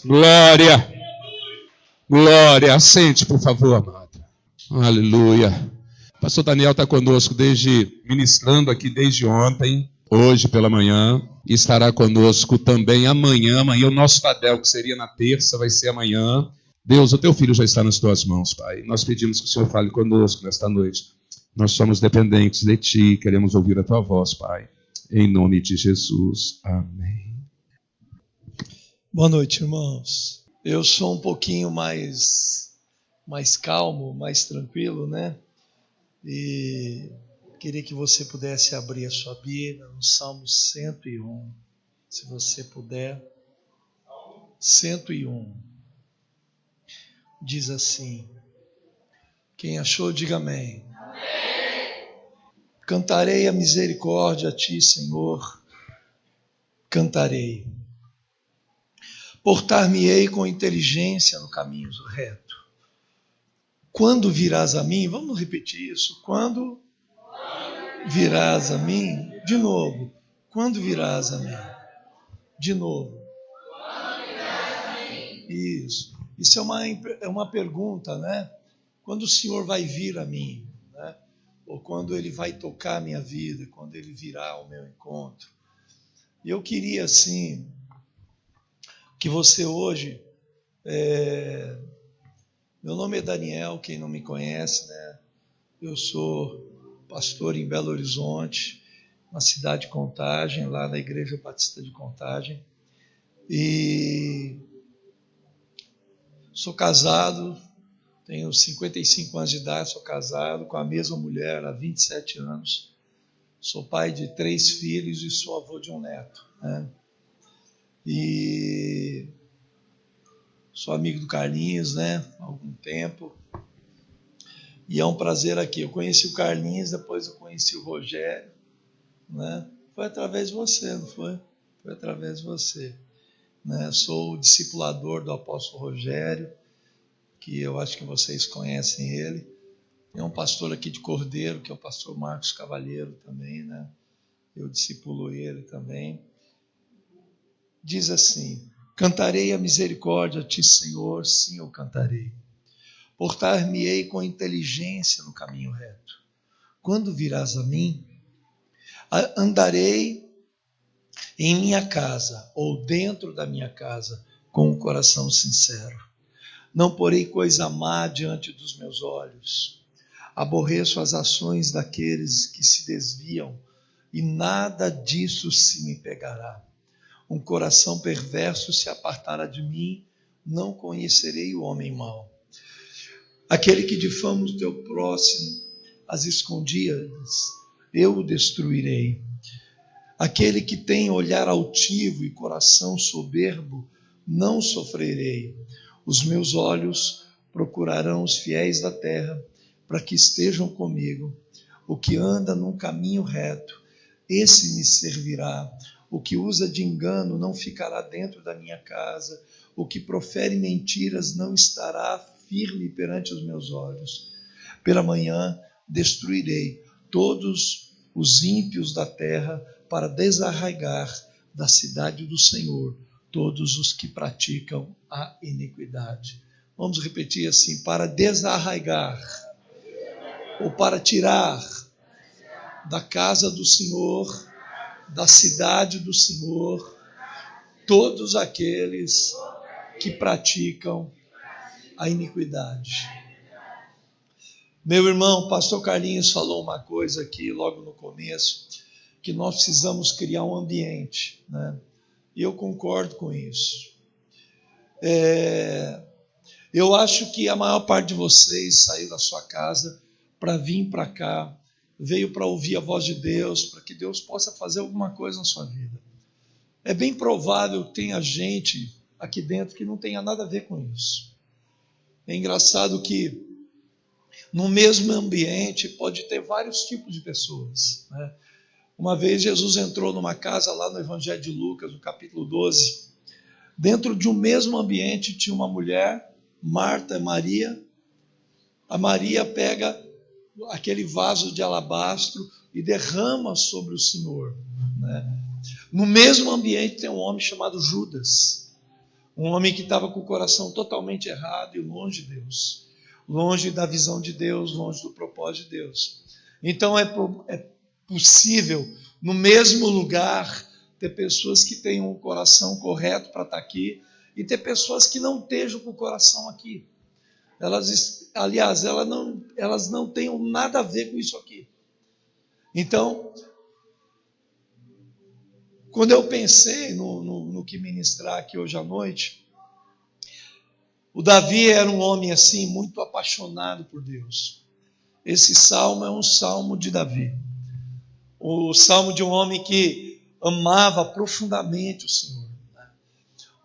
Glória. Glória. Assente, por favor, amado. Aleluia. O pastor Daniel está conosco ministrando aqui desde ontem, hoje pela manhã, e estará conosco também amanhã. Amanhã o nosso Tadel, que seria na terça, vai ser amanhã. Deus, o teu filho já está nas tuas mãos, Pai. Nós pedimos que o Senhor fale conosco nesta noite. Nós somos dependentes de Ti, queremos ouvir a Tua voz, Pai. Em nome de Jesus. Amém. Boa noite, irmãos. Eu sou um pouquinho mais calmo, mais tranquilo, né? E queria que você pudesse abrir a sua Bíblia no Salmo 101, se você puder. 101. Diz assim: quem achou, diga amém. Cantarei a misericórdia a Ti, Senhor, cantarei. Portar-me-ei com inteligência no caminho reto. Quando virás a mim, vamos repetir isso, quando virás a mim, de novo, quando virás a mim, de novo. Isso é uma pergunta, né? Quando o Senhor vai vir a mim, né? Ou quando Ele vai tocar a minha vida, quando Ele virá ao meu encontro. E eu queria, assim, que você hoje... Meu nome é Daniel, quem não me conhece, né? Eu sou pastor em Belo Horizonte, na cidade de Contagem, lá na Igreja Batista de Contagem. E sou casado, tenho 55 anos de idade, sou casado com a mesma mulher há 27 anos. Sou pai de 3 filhos e sou avô de um neto, né? E sou amigo do Carlinhos, né? Há algum tempo. E é um prazer aqui. Eu conheci o Carlinhos, depois eu conheci o Rogério, né? Foi através de você, não foi? Foi através de você, né? Sou o discipulador do apóstolo Rogério, que eu acho que vocês conhecem ele. Tem um pastor aqui de Cordeiro, que é o pastor Marcos Cavalheiro também, né? Eu discipulo ele também. Diz assim: cantarei a misericórdia a Ti, Senhor, sim, eu cantarei. Portar-me-ei com inteligência no caminho reto. Quando virás a mim, andarei em minha casa, ou dentro da minha casa, com o coração sincero. Não porei coisa má diante dos meus olhos. Aborreço as ações daqueles que se desviam, e nada disso se me pegará. Um coração perverso se apartará de mim, não conhecerei o homem mau. Aquele que difama o teu próximo às escondidas, eu o destruirei. Aquele que tem olhar altivo e coração soberbo, não sofrerei. Os meus olhos procurarão os fiéis da terra, para que estejam comigo. O que anda num caminho reto, esse me servirá. O que usa de engano não ficará dentro da minha casa. O que profere mentiras não estará firme perante os meus olhos. Pela manhã destruirei todos os ímpios da terra, para desarraigar da cidade do Senhor todos os que praticam a iniquidade. Vamos repetir assim: para desarraigar, ou para tirar da casa do Senhor, da cidade do Senhor, todos aqueles que praticam a iniquidade. Meu irmão, pastor Carlinhos falou uma coisa aqui logo no começo, que nós precisamos criar um ambiente, né? E eu concordo com isso. Eu acho que a maior parte de vocês saiu da sua casa para vir para cá, veio para ouvir a voz de Deus, para que Deus possa fazer alguma coisa na sua vida. É bem provável que tenha gente aqui dentro que não tenha nada a ver com isso. É engraçado que no mesmo ambiente pode ter vários tipos de pessoas, né? Uma vez Jesus entrou numa casa lá no Evangelho de Lucas, no capítulo 12. Dentro de um mesmo ambiente tinha uma mulher, Marta e Maria. A Maria pega aquele vaso de alabastro e derrama sobre o Senhor, né? No mesmo ambiente tem um homem chamado Judas. Um homem que estava com o coração totalmente errado e longe de Deus. Longe da visão de Deus, longe do propósito de Deus. Então é possível, no mesmo lugar, ter pessoas que tenham o coração correto para estar aqui e ter pessoas que não estejam com o coração aqui. Elas não tenham nada a ver com isso aqui. Então, quando eu pensei no que ministrar aqui hoje à noite, o Davi era um homem assim, muito apaixonado por Deus. Esse salmo é um salmo de Davi. O salmo de um homem que amava profundamente o Senhor.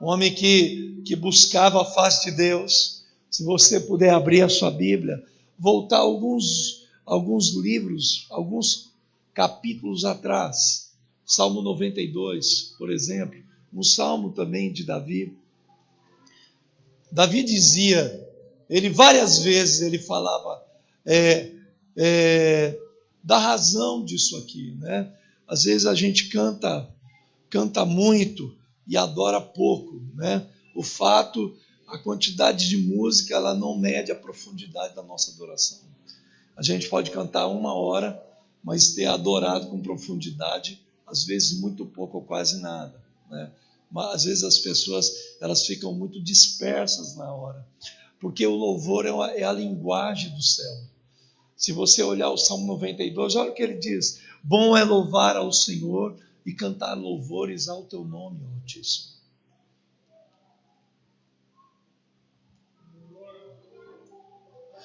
Um homem que buscava a face de Deus. Se você puder abrir a sua Bíblia, voltar alguns livros, alguns capítulos atrás. Salmo 92, por exemplo, um salmo também de Davi. Davi dizia, várias vezes ele falava da razão disso aqui, né? Às vezes a gente canta muito e adora pouco, né? A quantidade de música, ela não mede a profundidade da nossa adoração. A gente pode cantar 1 hora, mas ter adorado com profundidade, às vezes muito pouco ou quase nada, né? Mas às vezes as pessoas elas ficam muito dispersas na hora, porque o louvor é a linguagem do céu. Se você olhar o Salmo 92, olha o que ele diz: bom é louvar ao Senhor e cantar louvores ao teu nome, Altíssimo.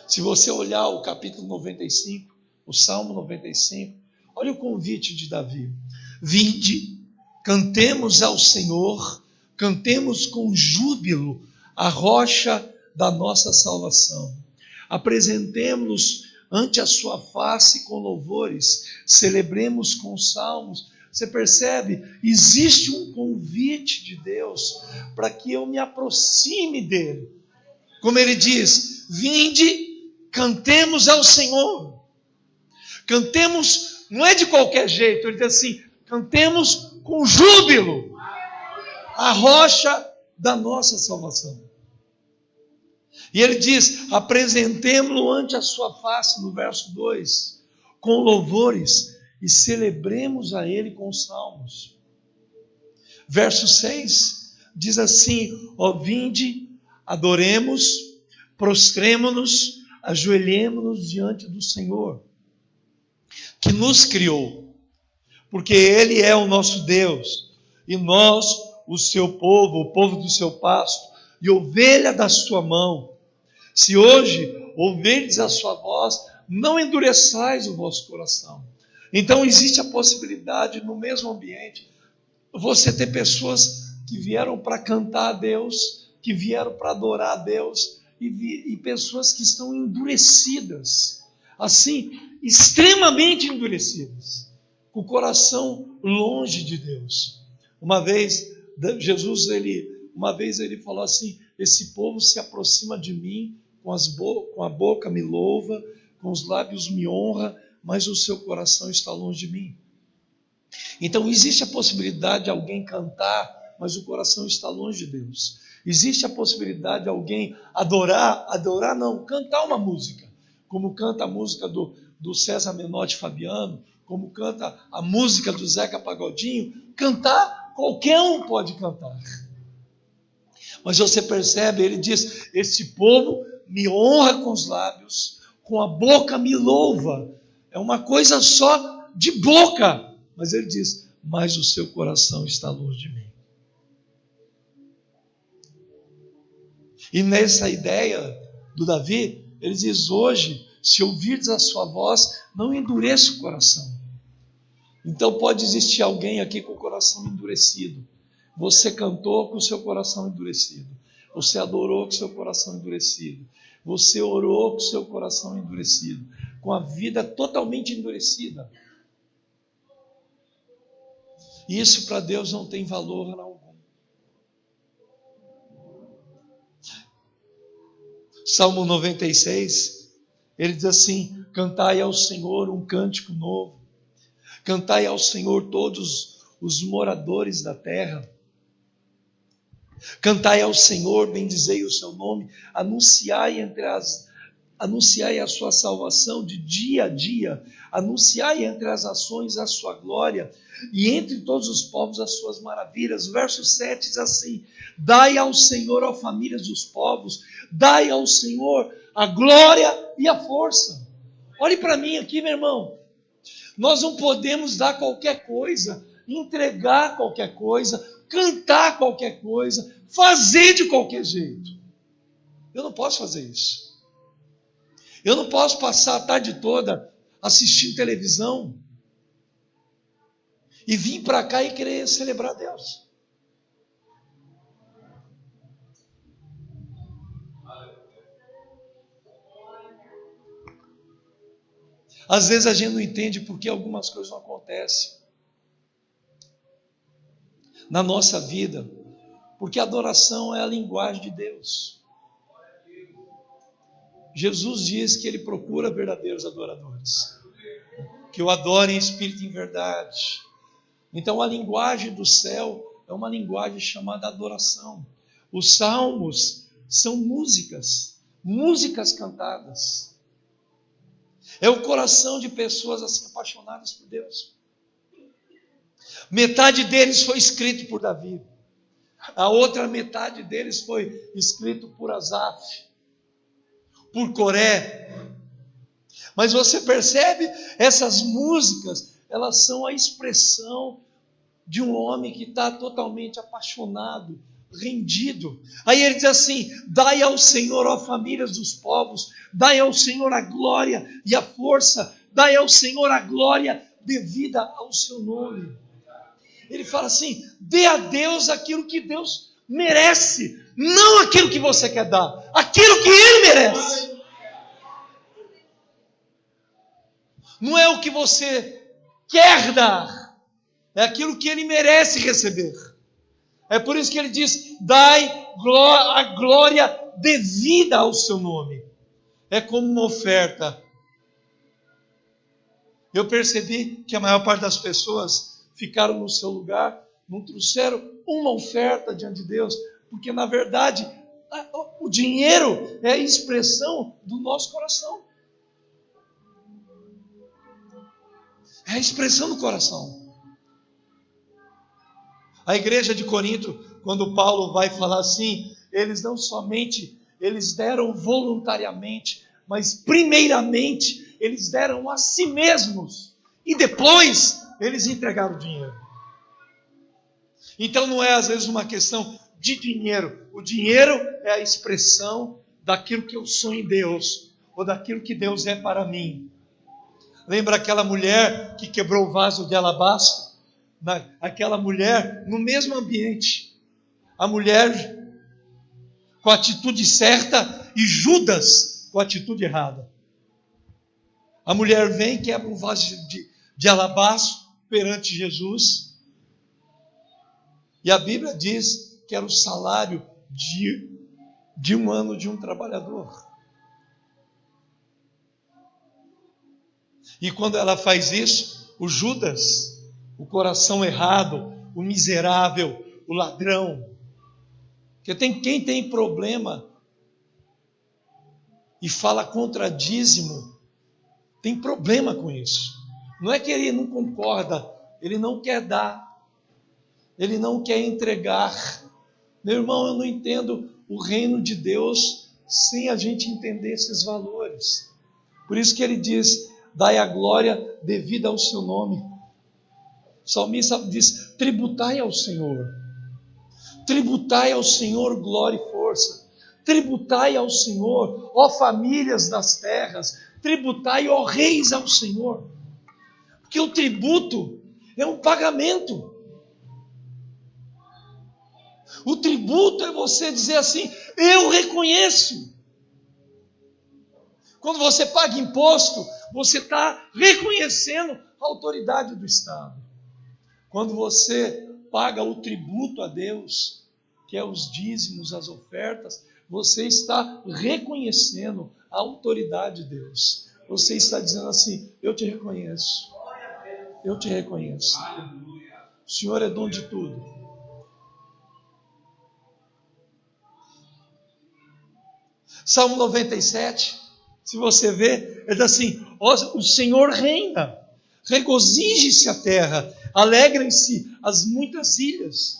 Se você olhar o capítulo 95, o Salmo 95, olha o convite de Davi: vinde, cantemos ao Senhor, cantemos com júbilo a rocha da nossa salvação. Apresentemo-nos ante a sua face com louvores, celebremos com salmos. Você percebe? Existe um convite de Deus para que eu me aproxime dele. Como ele diz: vinde, cantemos ao Senhor. Cantemos, não é de qualquer jeito, ele diz assim: cantemos com júbilo a rocha da nossa salvação. E ele diz: apresentemo-lo ante a sua face, no verso 2, com louvores, e celebremos a ele com salmos. Verso 6 diz assim: ó, vinde, adoremos, prostremo-nos, ajoelhemo-nos diante do Senhor, que nos criou, porque ele é o nosso Deus, e nós, o seu povo, o povo do seu pasto, e ovelha da sua mão. Se hoje ouvirdes a sua voz, não endureçais o vosso coração. Então existe a possibilidade, no mesmo ambiente, você ter pessoas que vieram para cantar a Deus, que vieram para adorar a Deus, e pessoas que estão endurecidas, assim, extremamente endurecidas, com o coração longe de Deus. Uma vez ele falou assim: esse povo se aproxima de mim, com a boca me louva, com os lábios me honra, mas o seu coração está longe de mim. Então existe a possibilidade de alguém cantar, mas o coração está longe de Deus. Existe a possibilidade de alguém cantar uma música, como canta a música do César Menotti Fabiano, como canta a música do Zeca Pagodinho. Cantar, qualquer um pode cantar. Mas você percebe, ele diz: esse povo me honra com os lábios, com a boca me louva. É uma coisa só de boca. Mas ele diz: mas o seu coração está longe de mim. E nessa ideia do Davi, ele diz: hoje, se ouvirdes a sua voz, não endureça o coração. Então pode existir alguém aqui com o coração endurecido. Você cantou com o seu coração endurecido. Você adorou com o seu coração endurecido. Você orou com o seu coração endurecido. Com a vida totalmente endurecida. Isso para Deus não tem valor algum. Salmo 96, ele diz assim: cantai ao Senhor um cântico novo. Cantai ao Senhor todos os moradores da terra. Cantai ao Senhor, bendizei o seu nome, anunciai a sua salvação de dia a dia, anunciai entre as ações a sua glória, e entre todos os povos as suas maravilhas. O verso 7 diz assim: dai ao Senhor, ó famílias dos povos, dai ao Senhor a glória e a força. Olhe para mim aqui, meu irmão. Nós não podemos dar qualquer coisa, entregar qualquer coisa, cantar qualquer coisa, fazer de qualquer jeito. Eu não posso fazer isso. Eu não posso passar a tarde toda assistindo televisão e vir para cá e querer celebrar Deus. Às vezes a gente não entende por que algumas coisas não acontecem na nossa vida, porque a adoração é a linguagem de Deus. Jesus diz que Ele procura verdadeiros adoradores, que o adorem em espírito e em verdade. Então a linguagem do céu é uma linguagem chamada adoração. Os salmos são músicas cantadas. É o coração de pessoas assim apaixonadas por Deus. Metade deles foi escrito por Davi. A outra metade deles foi escrito por Asaf, por Coré. Mas você percebe, essas músicas, elas são a expressão de um homem que está totalmente apaixonado, rendido. Aí ele diz assim: dai ao Senhor, ó famílias dos povos, dai ao Senhor a glória e a força, dai ao Senhor a glória devida ao seu nome. Ele fala assim: dê a Deus aquilo que Deus merece, não aquilo que você quer dar, aquilo que Ele merece. Não é o que você quer dar, é aquilo que Ele merece receber. É por isso que ele diz: dai a glória devida ao seu nome. É como uma oferta. Eu percebi que a maior parte das pessoas ficaram no seu lugar, não trouxeram uma oferta diante de Deus, porque na verdade o dinheiro é a expressão do nosso coração. É a expressão do coração. A igreja de Corinto, quando Paulo vai falar assim, eles não somente, eles deram voluntariamente, mas primeiramente eles deram a si mesmos e depois eles entregaram o dinheiro. Então não é às vezes uma questão de dinheiro. O dinheiro é a expressão daquilo que eu sou em Deus, ou daquilo que Deus é para mim. Lembra aquela mulher que quebrou o vaso de alabastro? Aquela mulher no mesmo ambiente, a mulher com a atitude certa e Judas com a atitude errada. A mulher vem e quebra um vaso de alabastro perante Jesus, e a Bíblia diz que era o salário de um ano de um trabalhador. E quando ela faz isso, o Judas, o coração errado, o miserável, o ladrão. Porque quem tem problema e fala contra dízimo, tem problema com isso. Não é que ele não concorda, ele não quer dar, ele não quer entregar. Meu irmão, eu não entendo o reino de Deus sem a gente entender esses valores. Por isso que ele diz: dai a glória devida ao seu nome. O salmista diz: tributai ao Senhor. Tributai ao Senhor glória e força. Tributai ao Senhor, ó famílias das terras. Tributai, ó reis, ao Senhor. Porque o tributo é um pagamento. O tributo é você dizer assim: eu reconheço. Quando você paga imposto, você está reconhecendo a autoridade do Estado. Quando você paga o tributo a Deus, que é os dízimos, as ofertas, você está reconhecendo a autoridade de Deus. Você está dizendo assim: eu te reconheço. Eu te reconheço. O Senhor é dono de tudo. Salmo 97, se você ver, ele diz assim: o Senhor reina, regozije-se a terra, alegrem-se as muitas ilhas.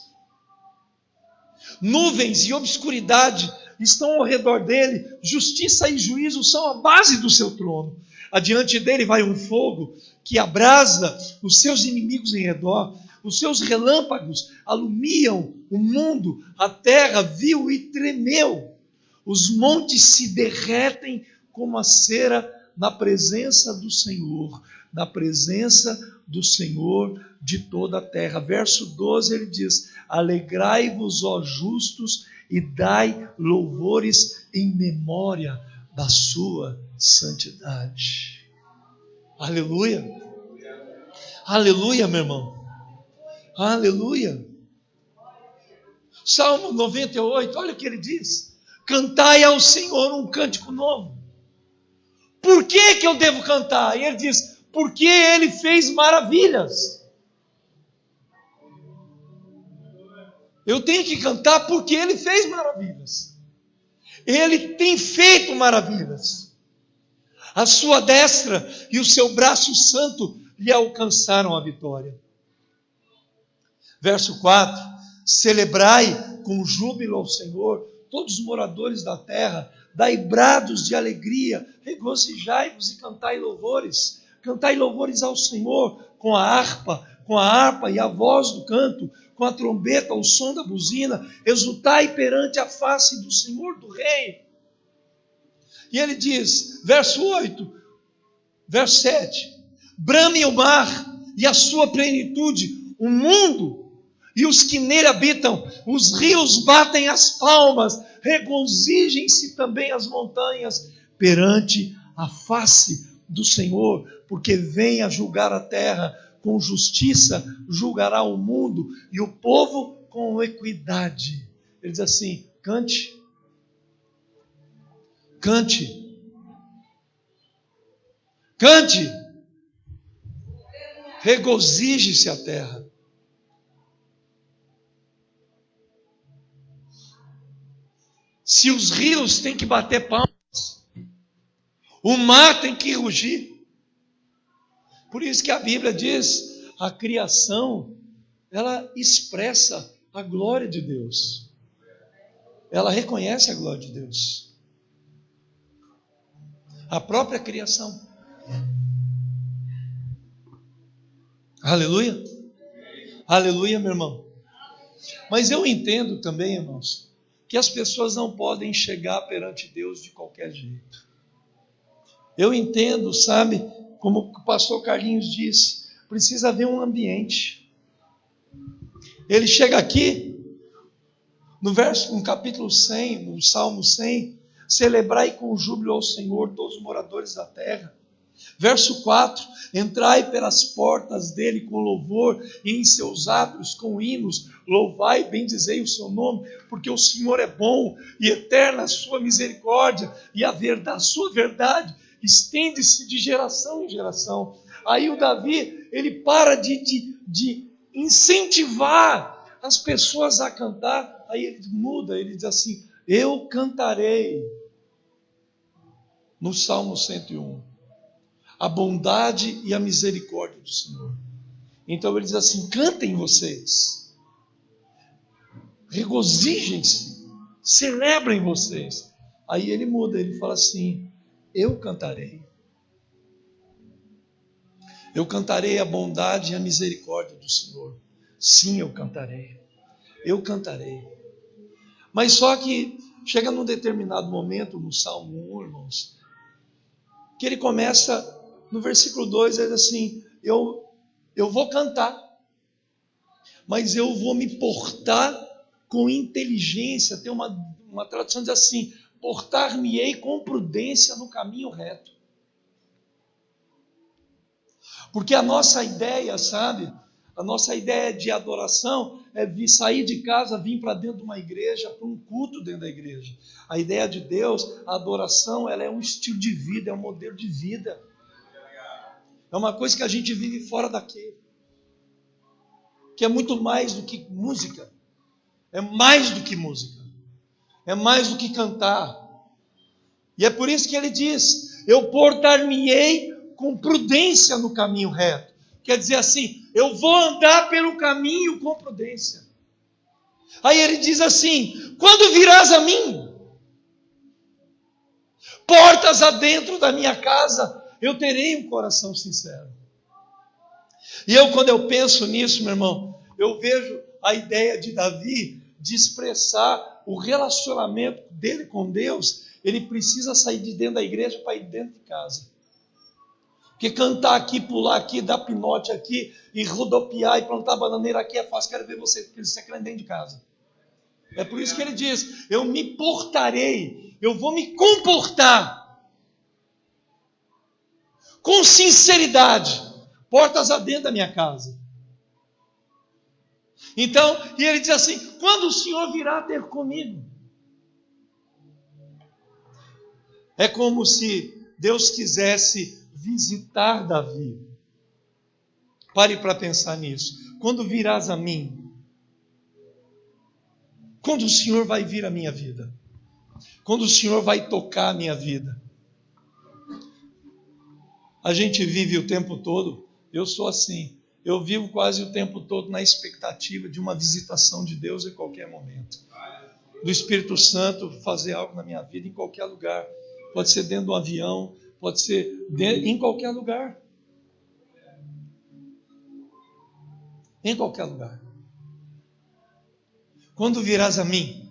Nuvens e obscuridade estão ao redor dele, justiça e juízo são a base do seu trono. Adiante dele vai um fogo que abrasa os seus inimigos em redor. Os seus relâmpagos alumiam o mundo, a terra viu e tremeu. Os montes se derretem como a cera na presença do Senhor, na presença do Senhor de toda a terra. Verso 12 ele diz: alegrai-vos, ó justos, e dai louvores em memória da sua santidade. Aleluia. Aleluia, meu irmão. Aleluia. Salmo 98, olha o que ele diz: cantai ao Senhor um cântico novo. Por que eu devo cantar? E ele diz: porque ele fez maravilhas. Eu tenho que cantar porque ele fez maravilhas. Ele tem feito maravilhas. A sua destra e o seu braço santo lhe alcançaram a vitória. Verso 4: celebrai com júbilo ao Senhor, todos os moradores da terra, dai brados de alegria, regozijai-vos e cantai louvores. Cantai louvores ao Senhor com a harpa e a voz do canto, com a trombeta, o som da buzina. Exultai perante a face do Senhor do Rei. E ele diz, verso 8, verso 7: brame o mar e a sua plenitude, o mundo e os que nele habitam, os rios batem as palmas, regozijem-se também as montanhas perante a face do Senhor, porque vem a julgar a terra, com justiça julgará o mundo e o povo com equidade. Ele diz assim: cante, cante, cante, regozije-se a terra. Se os rios têm que bater palmas, o mar tem que rugir. Por isso que a Bíblia diz, a criação, ela expressa a glória de Deus. Ela reconhece a glória de Deus. A própria criação. Aleluia. Aleluia, meu irmão. Mas eu entendo também, irmãos, que as pessoas não podem chegar perante Deus de qualquer jeito. Eu entendo, sabe, como o pastor Carlinhos disse, precisa haver um ambiente. Ele chega aqui, no capítulo 100, no Salmo 100, celebrai com júbilo ao Senhor todos os moradores da terra. Verso 4, entrai pelas portas dele com louvor, e em seus átrios com hinos, louvai e bendizei o seu nome, porque o Senhor é bom e eterna a sua misericórdia, e a sua verdade estende-se de geração em geração. Aí o Davi, ele para de incentivar as pessoas a cantar, aí ele muda, ele diz assim: eu cantarei, no Salmo 101, a bondade e a misericórdia do Senhor. Então ele diz assim: cantem vocês, regozijem-se, celebrem vocês. Aí ele muda, ele fala assim: eu cantarei. Eu cantarei a bondade e a misericórdia do Senhor. Sim, eu cantarei. Eu cantarei. Mas só que chega num determinado momento no Salmo 1, irmãos, que ele começa, no versículo 2, ele diz assim: eu vou cantar, mas eu vou me portar com inteligência. Tem uma tradução que diz assim: portar-me-ei com prudência no caminho reto. Porque a nossa ideia, sabe, a nossa ideia de adoração é sair de casa, vir para dentro de uma igreja, para um culto dentro da igreja. A ideia de Deus, a adoração, ela é um estilo de vida, é um modelo de vida. É uma coisa que a gente vive fora daqui, que é muito mais do que música. É mais do que música. É mais do que cantar. E é por isso que ele diz: eu portar-me-ei com prudência no caminho reto. Quer dizer assim, eu vou andar pelo caminho com prudência. Aí ele diz assim: quando virás a mim, portas adentro da minha casa, eu terei um coração sincero. E quando eu penso nisso, meu irmão, eu vejo a ideia de Davi de expressar o relacionamento dele com Deus. Ele precisa sair de dentro da igreja para ir dentro de casa. Porque cantar aqui, pular aqui, dar pinote aqui, e rodopiar e plantar bananeira aqui é fácil. Quero ver você crendo dentro de casa. É por isso que ele diz: eu me portarei, eu vou me comportar com sinceridade, portas adentro da minha casa. Então, e ele diz assim: quando o Senhor virá ter comigo? É como se Deus quisesse visitar Davi. Pare para pensar nisso. Quando virás a mim? Quando o Senhor vai vir à minha vida? Quando o Senhor vai tocar a minha vida? A gente vive o tempo todo, eu sou assim, eu vivo quase o tempo todo na expectativa de uma visitação de Deus em qualquer momento. Do Espírito Santo fazer algo na minha vida em qualquer lugar. Pode ser dentro de um avião, pode ser em qualquer lugar. Em qualquer lugar. Quando virás a mim?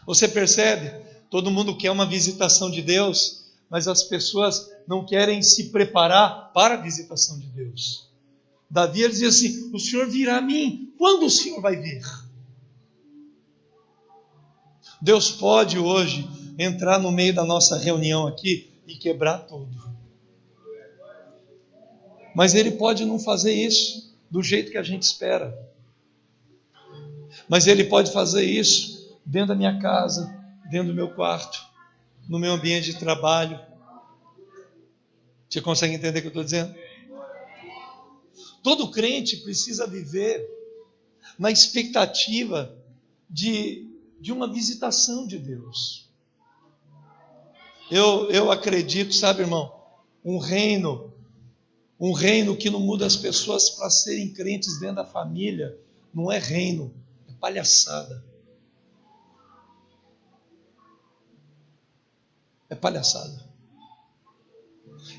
Você percebe? Todo mundo quer uma visitação de Deus, mas as pessoas não querem se preparar para a visitação de Deus. Davi dizia assim: o Senhor virá a mim. Quando o Senhor vai vir? Deus pode hoje entrar no meio da nossa reunião aqui e quebrar tudo. Mas Ele pode não fazer isso do jeito que a gente espera. Mas Ele pode fazer isso dentro da minha casa, dentro do meu quarto, no meu ambiente de trabalho. Você consegue entender o que eu estou dizendo? Todo crente precisa viver na expectativa de uma visitação de Deus. Eu acredito, sabe, irmão, um reino que não muda as pessoas para serem crentes dentro da família, não é reino, é palhaçada. É palhaçada.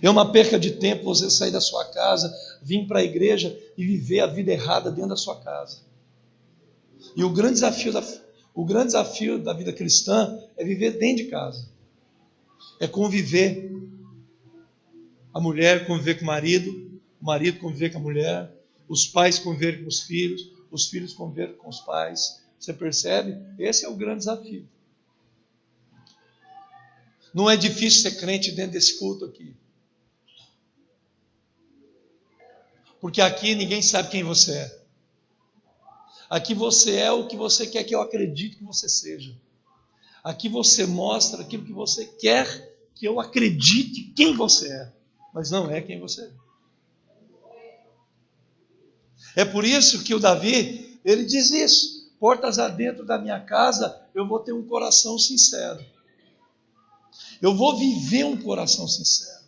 É uma perca de tempo você sair da sua casa, vir para a igreja e viver a vida errada dentro da sua casa. E o grande desafio da vida cristã é viver dentro de casa. É conviver. A mulher conviver com o marido conviver com a mulher, os pais conviver com os filhos conviver com os pais. Você percebe? Esse é o grande desafio. Não é difícil ser crente dentro desse culto aqui. Porque aqui ninguém sabe quem você é. Aqui você é o que você quer que eu acredite que você seja. Aqui você mostra aquilo que você quer que eu acredite quem você é. Mas não é quem você é. É por isso que o Davi, ele diz isso: portas adentro da minha casa, eu vou ter um coração sincero. Eu vou viver um coração sincero.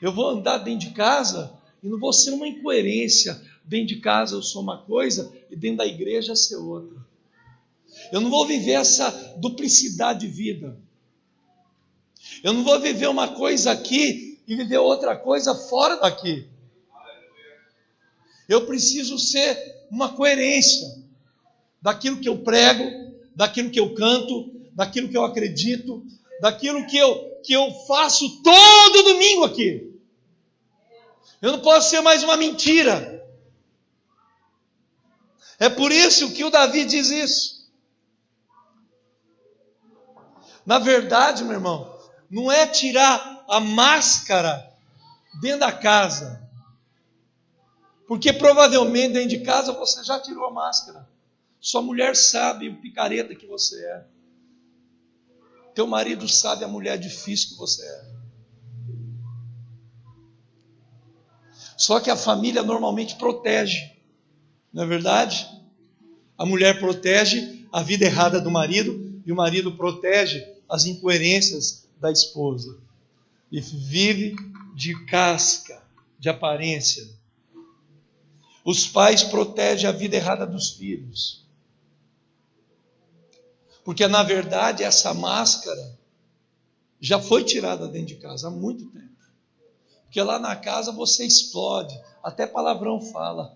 Eu vou andar dentro de casa e não vou ser uma incoerência. Dentro de casa eu sou uma coisa e dentro da igreja ser outra. Eu não vou viver essa duplicidade de vida. Eu não vou viver uma coisa aqui e viver outra coisa fora daqui. Eu preciso ser uma coerência daquilo que eu prego, daquilo que eu canto, daquilo que eu acredito, daquilo que eu faço todo domingo aqui. Eu não posso ser mais uma mentira. É por isso que o Davi diz isso. Na verdade, meu irmão, não é tirar a máscara dentro da casa. Porque provavelmente dentro de casa você já tirou a máscara. Sua mulher sabe o picareta que você é. Teu marido sabe a mulher difícil que você é. Só que a família normalmente protege. Não é verdade? A mulher protege a vida errada do marido E o marido protege as incoerências da esposa. E vive de casca, de aparência. Os pais protegem a vida errada dos filhos. Porque, na verdade, essa máscara já foi tirada dentro de casa há muito tempo. Porque lá na casa você explode, até palavrão fala.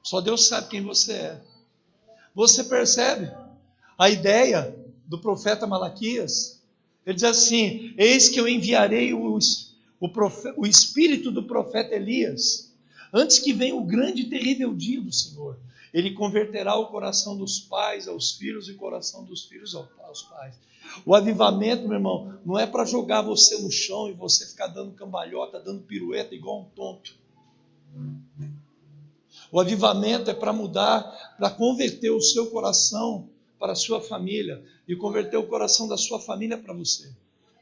Só Deus sabe quem você é. Você percebe a ideia do profeta Malaquias? Ele diz assim: eis que eu enviarei o espírito do profeta Elias, antes que venha o grande e terrível dia do Senhor. Ele converterá o coração dos pais aos filhos e o coração dos filhos aos pais. O avivamento, meu irmão, não é para jogar você no chão e você ficar dando cambalhota, dando pirueta igual um tonto. O avivamento é para mudar, para converter o seu coração para a sua família e converter o coração da sua família para você.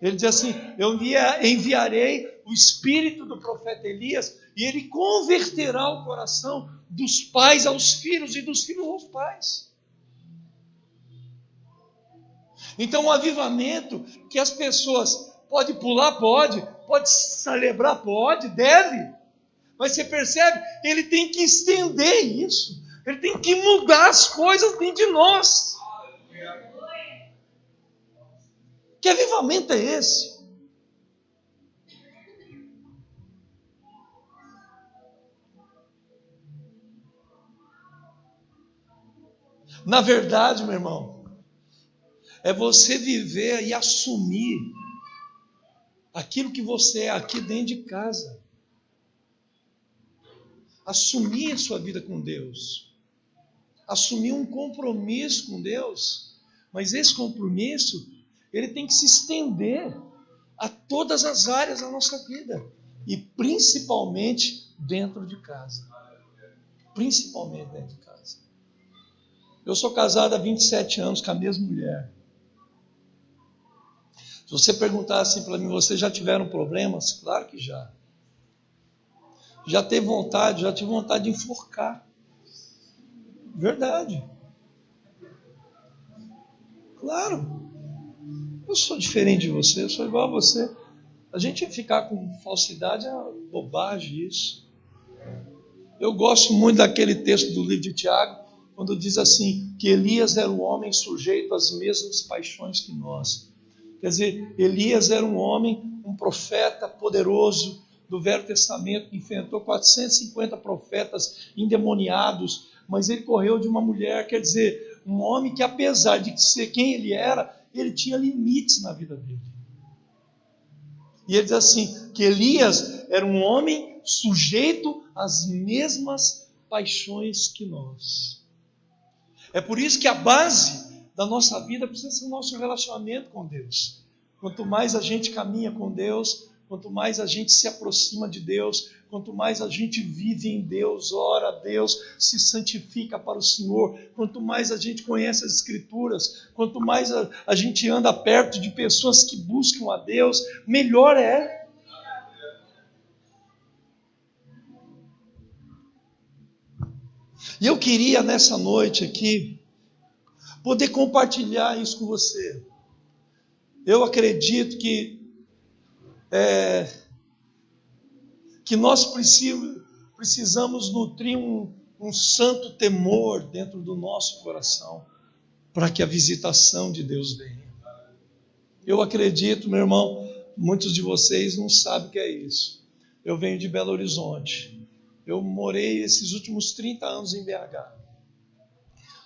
Ele diz assim: eu enviarei o espírito do profeta Elias e ele converterá o coração dos pais aos filhos e dos filhos aos pais. Então o avivamento que as pessoas podem pular, pode celebrar, pode, deve. Mas você percebe? Ele tem que estender isso. Ele tem que mudar as coisas dentro de nós. Que avivamento é esse? Na verdade, meu irmão, é você viver e assumir aquilo que você é aqui dentro de casa. Assumir a sua vida com Deus. Assumir um compromisso com Deus. Mas esse compromisso, ele tem que se estender a todas as áreas da nossa vida. E principalmente dentro de casa. Principalmente dentro de casa. Eu sou casado há 27 anos com a mesma mulher. Se você perguntar assim para mim, vocês já tiveram problemas? Claro que já. Já tive vontade de enforcar. Verdade. Claro. Eu sou diferente de você, eu sou igual a você. A gente ficar com falsidade é bobagem isso. Eu gosto muito daquele texto do livro de Tiago, quando diz assim, que Elias era um homem sujeito às mesmas paixões que nós. Quer dizer, Elias era um homem, um profeta poderoso do Velho Testamento, que enfrentou 450 profetas endemoniados, mas ele correu de uma mulher, quer dizer, um homem que, apesar de ser quem ele era, ele tinha limites na vida dele. E ele diz assim, que Elias era um homem sujeito às mesmas paixões que nós. É por isso que a base da nossa vida precisa ser o nosso relacionamento com Deus. Quanto mais a gente caminha com Deus, quanto mais a gente se aproxima de Deus, quanto mais a gente vive em Deus, ora a Deus, se santifica para o Senhor, quanto mais a gente conhece as Escrituras, quanto mais a gente anda perto de pessoas que buscam a Deus, melhor é. E eu queria nessa noite aqui poder compartilhar isso com você. Eu acredito que nós precisamos nutrir um santo temor dentro do nosso coração para que a visitação de Deus venha. Eu acredito, meu irmão, muitos de vocês não sabem o que é isso. Eu venho de Belo Horizonte. Eu morei esses últimos 30 anos em BH.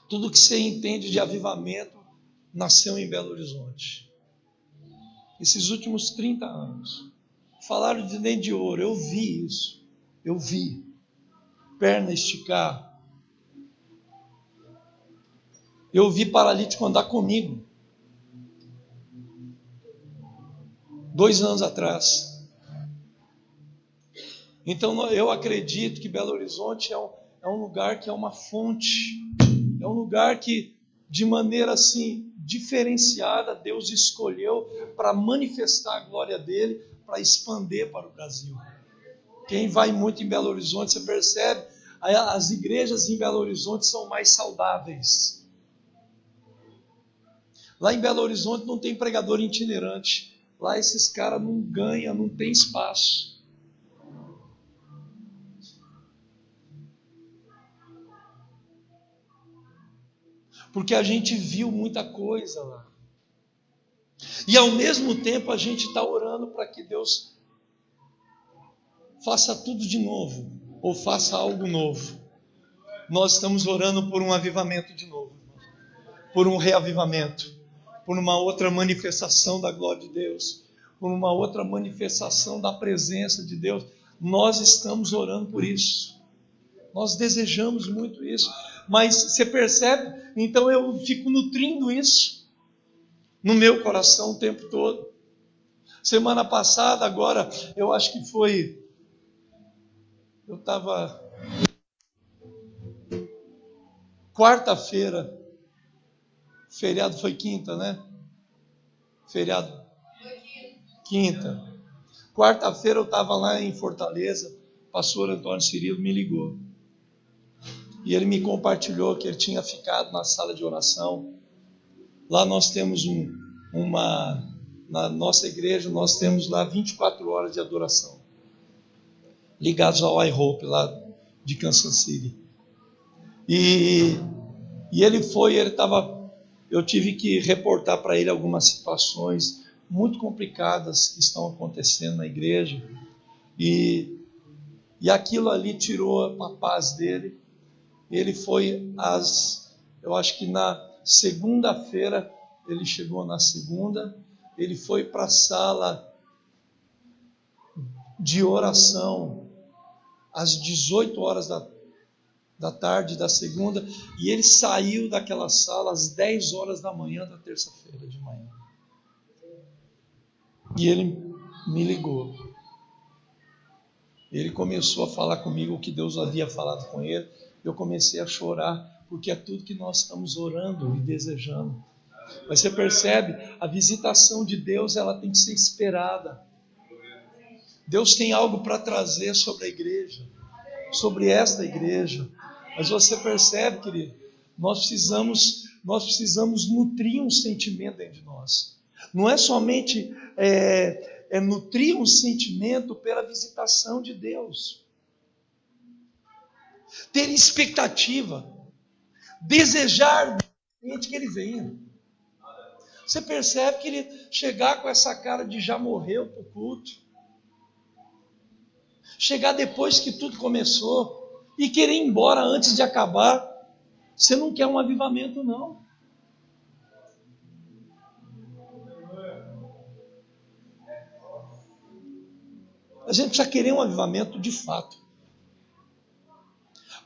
Tudo que você entende de avivamento nasceu em Belo Horizonte. Esses últimos 30 anos. Falaram de dente de ouro, eu vi isso. Eu vi. Perna esticar. Eu vi paralítico andar comigo. 2 anos atrás. Então eu acredito que Belo Horizonte é um lugar que é uma fonte. É um lugar que, de maneira assim, diferenciada, Deus escolheu para manifestar a glória dele, para expandir para o Brasil. Quem vai muito em Belo Horizonte, você percebe, as igrejas em Belo Horizonte são mais saudáveis. Lá em Belo Horizonte não tem pregador itinerante. Lá esses caras não ganham, não tem espaço. Porque a gente viu muita coisa lá. E ao mesmo tempo a gente está orando para que Deus faça tudo de novo, ou faça algo novo. Nós estamos orando por um avivamento de novo, por um reavivamento, por uma outra manifestação da glória de Deus, por uma outra manifestação da presença de Deus. Nós estamos orando por isso. Nós desejamos muito isso. Mas você percebe? Então eu fico nutrindo isso no meu coração o tempo todo. Semana passada, agora, eu acho que foi... Eu estava... Quarta-feira, feriado foi quinta, né? Feriado? Quinta. Quarta-feira eu estava lá em Fortaleza, o pastor Antônio Cirilo me ligou. E ele me compartilhou que ele tinha ficado na sala de oração. Lá nós temos na nossa igreja, nós temos lá 24 horas de adoração. Ligados ao iHope lá de Kansas City. E eu tive que reportar para ele algumas situações muito complicadas que estão acontecendo na igreja. E aquilo ali tirou a paz dele. Ele foi eu acho que na segunda-feira, ele chegou na segunda, ele foi para a sala de oração às 18 horas da tarde da segunda, e ele saiu daquela sala às 10 horas da manhã da terça-feira de manhã. E ele me ligou. Ele começou a falar comigo o que Deus havia falado com ele. Eu comecei a chorar, porque é tudo que nós estamos orando e desejando. Mas você percebe, a visitação de Deus, ela tem que ser esperada. Deus tem algo para trazer sobre a igreja, sobre esta igreja. Mas você percebe, querido, nós precisamos nutrir um sentimento dentro de nós. Não é somente nutrir um sentimento pela visitação de Deus. Ter expectativa, desejar que ele venha. Você percebe que ele chegar com essa cara de já morreu para o culto, chegar depois que tudo começou e querer ir embora antes de acabar. Você não quer um avivamento, não. A gente precisa querer um avivamento de fato.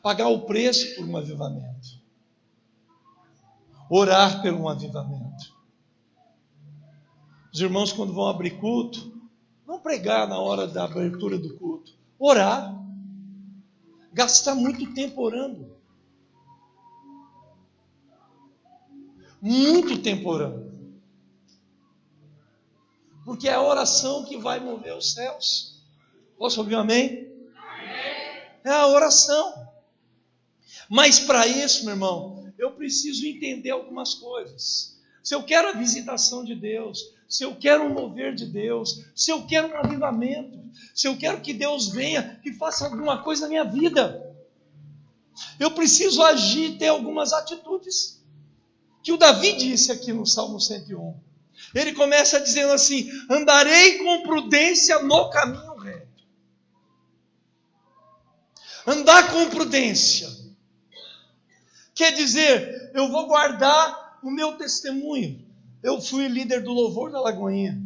Pagar o preço por um avivamento. Orar por um avivamento. Os irmãos, quando vão abrir culto, não pregar na hora da abertura do culto. Orar. Gastar muito tempo orando. Muito tempo orando. Porque é a oração que vai mover os céus. Posso ouvir um amém? É a oração. Mas para isso, meu irmão, eu preciso entender algumas coisas. Se eu quero a visitação de Deus, se eu quero um mover de Deus, se eu quero um avivamento, se eu quero que Deus venha e faça alguma coisa na minha vida, eu preciso agir, ter algumas atitudes. Que o Davi disse aqui no Salmo 101. Ele começa dizendo assim: andarei com prudência no caminho reto. Andar com prudência quer dizer, eu vou guardar o meu testemunho. Eu fui líder do louvor da Lagoinha.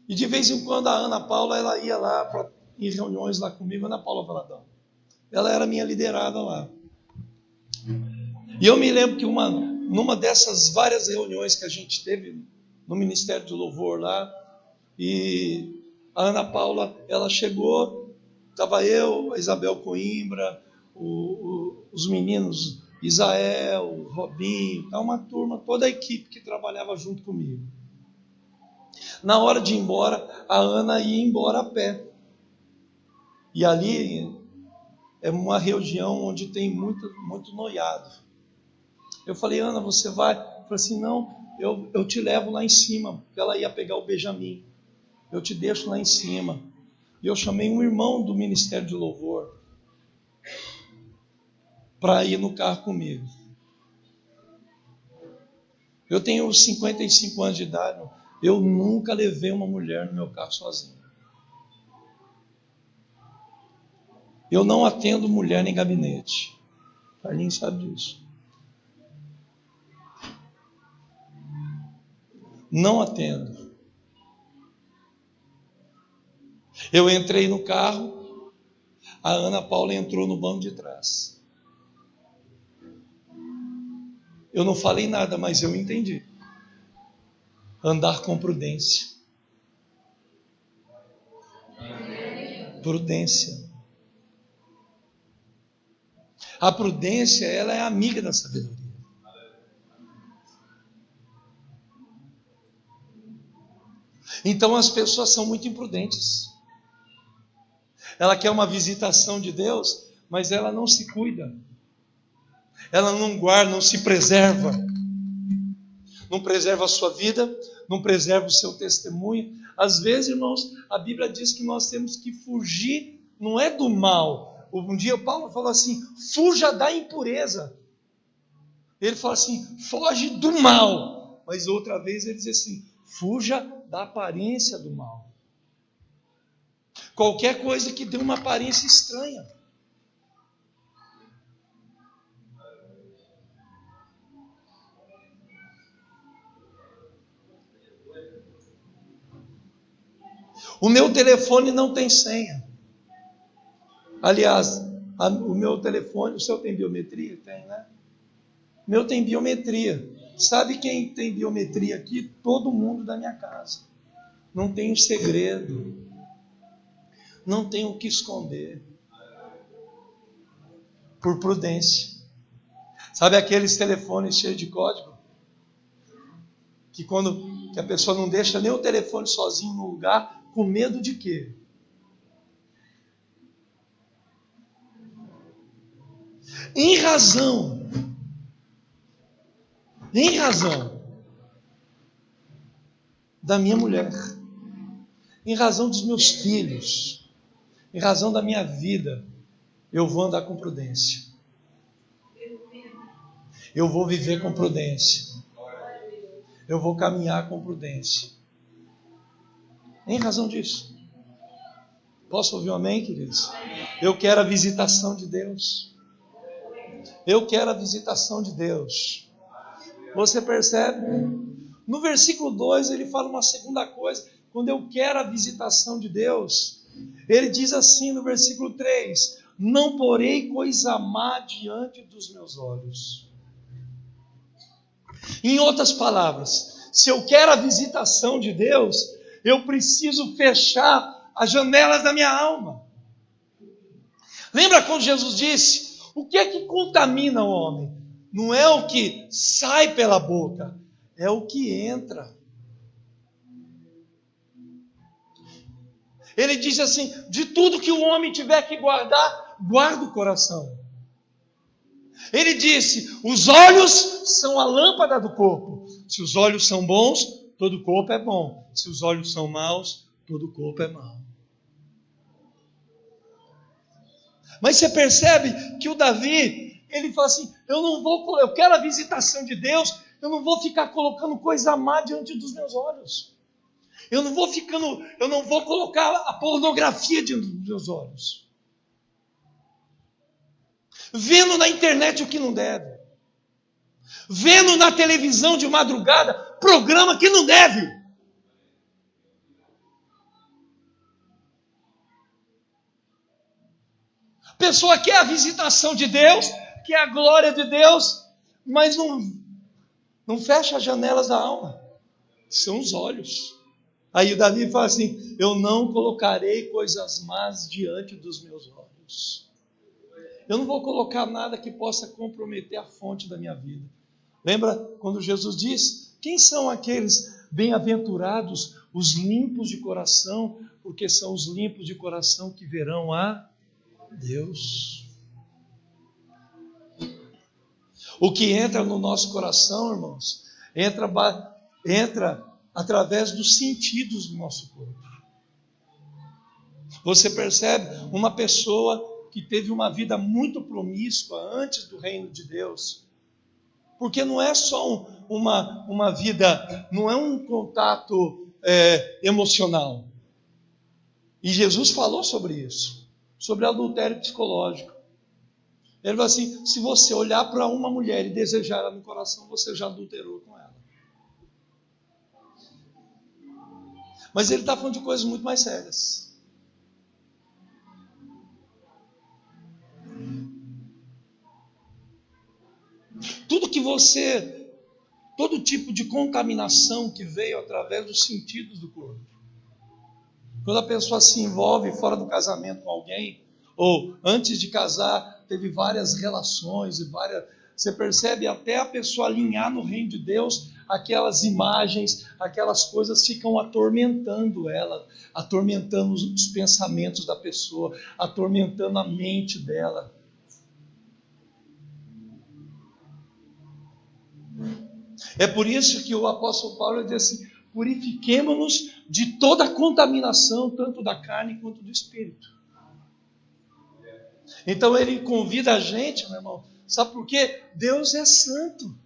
E de vez em quando a Ana Paula, ela ia lá em reuniões lá comigo, Ana Paula Valadão. Ela era minha liderada lá. E eu me lembro que numa dessas várias reuniões que a gente teve no Ministério do Louvor lá, e a Ana Paula, ela chegou, estava eu, a Isabel Coimbra, os meninos, Isael, Robinho, uma turma, toda a equipe que trabalhava junto comigo. Na hora de ir embora, a Ana ia embora a pé. E ali é uma região onde tem muito noiado. Eu falei, Ana, você vai? Eu falei assim, não, eu te levo lá em cima. Ela ia pegar o Benjamin. Eu te deixo lá em cima. E eu chamei um irmão do Ministério de Louvor para ir no carro comigo. Eu tenho 55 anos de idade. Eu nunca levei uma mulher no meu carro sozinho. Eu não atendo mulher em gabinete. Carlinhos sabe disso. Não atendo. Eu entrei no carro, a Ana Paula entrou no banco de trás. Eu não falei nada, mas eu entendi. Andar com prudência. Prudência. A prudência, ela é amiga da sabedoria. Então as pessoas são muito imprudentes. Ela quer uma visitação de Deus, mas ela não se cuida. Ela não guarda, não se preserva. Não preserva a sua vida, não preserva o seu testemunho. Às vezes, irmãos, a Bíblia diz que nós temos que fugir, não é do mal. Um dia Paulo falou assim, fuja da impureza. Ele fala assim, foge do mal. Mas outra vez ele diz assim, fuja da aparência do mal. Qualquer coisa que dê uma aparência estranha. O meu telefone não tem senha. Aliás, o meu telefone, o seu tem biometria? Tem, né? O meu tem biometria. Sabe quem tem biometria aqui? Todo mundo da minha casa. Não tenho segredo. Não tenho o que esconder. Por prudência. Sabe aqueles telefones cheios de código? Que a pessoa não deixa nem o telefone sozinho no lugar, com medo de quê? Em razão da minha mulher, em razão dos meus filhos, em razão da minha vida, eu vou andar com prudência. Eu vou viver com prudência. Eu vou caminhar com prudência. Em razão disso. Posso ouvir um amém, queridos? Eu quero a visitação de Deus. Eu quero a visitação de Deus. Você percebe? No versículo 2 ele fala uma segunda coisa. Quando eu quero a visitação de Deus, ele diz assim no versículo 3: não porei coisa má diante dos meus olhos. Em outras palavras, se eu quero a visitação de Deus, eu preciso fechar as janelas da minha alma. Lembra quando Jesus disse, o que é que contamina o homem? Não é o que sai pela boca, é o que entra. Ele diz assim, de tudo que o homem tiver que guardar, guarda o coração. Ele disse, os olhos são a lâmpada do corpo. Se os olhos são bons, todo o corpo é bom. Se os olhos são maus, todo o corpo é mau. Mas você percebe que o Davi, ele fala assim, eu quero a visitação de Deus, eu não vou ficar colocando coisa má diante dos meus olhos. Eu não vou colocar a pornografia diante dos meus olhos. Vendo na internet o que não deve. Vendo na televisão de madrugada programa que não deve. A pessoa quer a visitação de Deus, quer a glória de Deus, mas não fecha as janelas da alma. São os olhos. Aí o Davi fala assim, eu não colocarei coisas más diante dos meus olhos. Eu não vou colocar nada que possa comprometer a fonte da minha vida. Lembra quando Jesus diz, quem são aqueles bem-aventurados, os limpos de coração, Porque são os limpos de coração que verão a Deus. O que entra no nosso coração, irmãos, entra através dos sentidos do nosso corpo. Você percebe uma pessoa que teve uma vida muito promíscua antes do reino de Deus, porque não é só uma vida, não é um contato emocional. E Jesus falou sobre isso, sobre adultério psicológico. Ele falou assim: se você olhar para uma mulher e desejar ela no coração, você já adulterou com ela. Mas ele está falando de coisas muito mais sérias. Todo tipo de contaminação que veio através dos sentidos do corpo. Quando a pessoa se envolve fora do casamento com alguém, ou antes de casar, teve várias relações, você percebe até a pessoa alinhar no reino de Deus, aquelas imagens, aquelas coisas ficam atormentando ela, atormentando os pensamentos da pessoa, atormentando a mente dela. É por isso que o apóstolo Paulo diz assim: purifiquemo-nos de toda contaminação, tanto da carne quanto do espírito. Então ele convida a gente, meu irmão, sabe por quê? Deus é santo.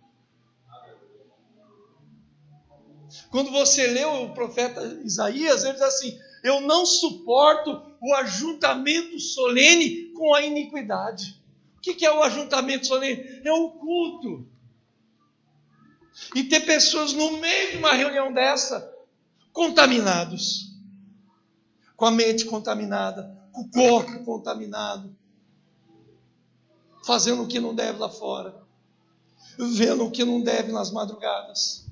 Quando você lê o profeta Isaías, ele diz assim: eu não suporto o ajuntamento solene com a iniquidade. O que é o ajuntamento solene? É o culto. E ter pessoas no meio de uma reunião dessa, contaminados, com a mente contaminada, com o corpo contaminado, fazendo o que não deve lá fora, vendo o que não deve nas madrugadas,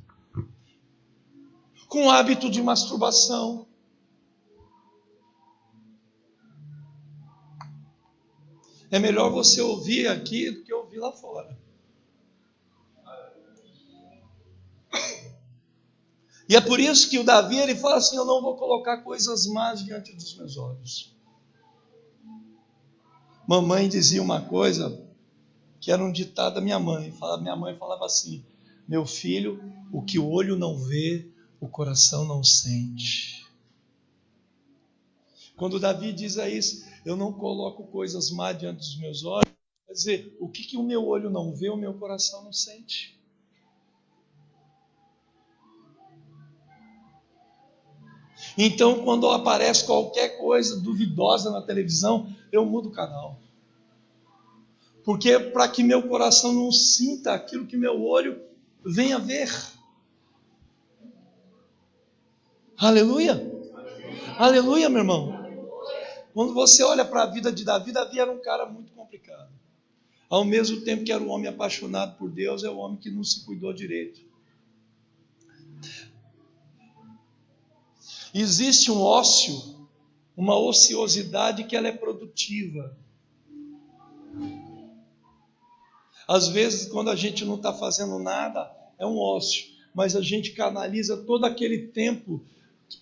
com o hábito de masturbação. É melhor você ouvir aqui do que ouvir lá fora. E é por isso que o Davi, ele fala assim: eu não vou colocar coisas más diante dos meus olhos. Mamãe dizia uma coisa, que era um ditado da minha mãe. Minha mãe falava assim: meu filho, o que o olho não vê, o coração não sente. Quando o Davi diz isso, eu não coloco coisas más diante dos meus olhos, quer dizer, o que o meu olho não vê, o meu coração não sente. Então, quando aparece qualquer coisa duvidosa na televisão, eu mudo o canal. Porque para que meu coração não sinta aquilo que meu olho venha ver. Aleluia! Aleluia, meu irmão! Quando você olha para a vida de Davi, Davi era um cara muito complicado. Ao mesmo tempo que era um homem apaixonado por Deus, é um homem que não se cuidou direito. Existe um ócio, uma ociosidade que ela é produtiva. Às vezes, quando a gente não está fazendo nada, é um ócio, mas a gente canaliza todo aquele tempo,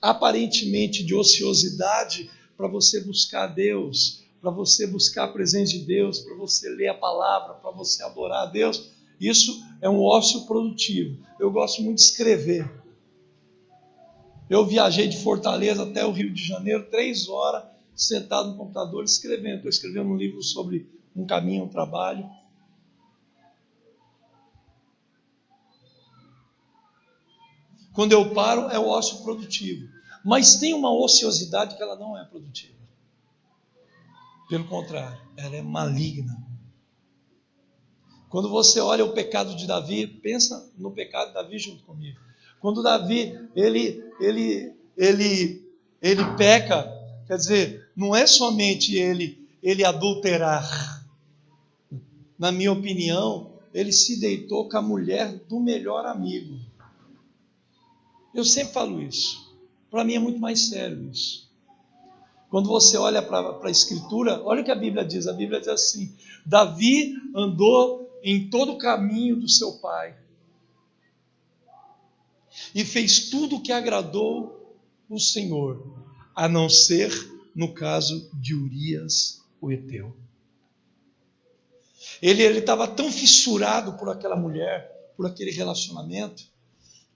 aparentemente de ociosidade, para você buscar Deus, para você buscar a presença de Deus, para você ler a palavra, para você adorar a Deus. Isso é um ócio produtivo. Eu gosto muito de escrever. Eu viajei de Fortaleza até o Rio de Janeiro, 3 horas, sentado no computador, escrevendo. Estou escrevendo um livro sobre um caminho, um trabalho. Quando eu paro, é o ócio produtivo. Mas tem uma ociosidade que ela não é produtiva. Pelo contrário, ela é maligna. Quando você olha o pecado de Davi, pensa no pecado de Davi junto comigo. Quando Davi, ele peca, quer dizer, não é somente ele adulterar. Na minha opinião, ele se deitou com a mulher do melhor amigo. Eu sempre falo isso. Para mim é muito mais sério isso. Quando você olha para a Escritura, olha o que a Bíblia diz. A Bíblia diz assim: Davi andou em todo o caminho do seu pai e fez tudo o que agradou o Senhor. a não ser no caso de Urias, o heteu. Ele estava tão fissurado por aquela mulher, por aquele relacionamento,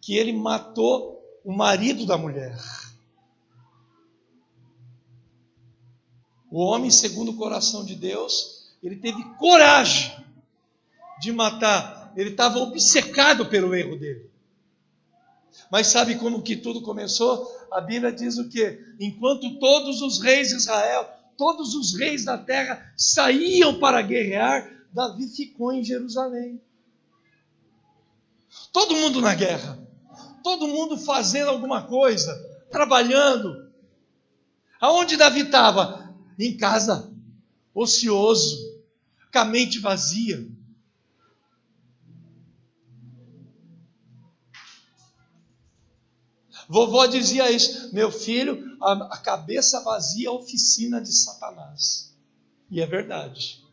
que ele matou o marido da mulher. O homem, segundo o coração de Deus, ele teve coragem de matar. Ele estava obcecado pelo erro dele. Mas sabe como que tudo começou? A Bíblia diz o quê? Enquanto todos os reis de Israel, todos os reis da terra saíam para guerrear, Davi ficou em Jerusalém. Todo mundo na guerra. Todo mundo fazendo alguma coisa, trabalhando. Aonde Davi estava? Em casa, ocioso, com a mente vazia. Vovó dizia isso: meu filho, a cabeça vazia é a oficina de Satanás. E é verdade.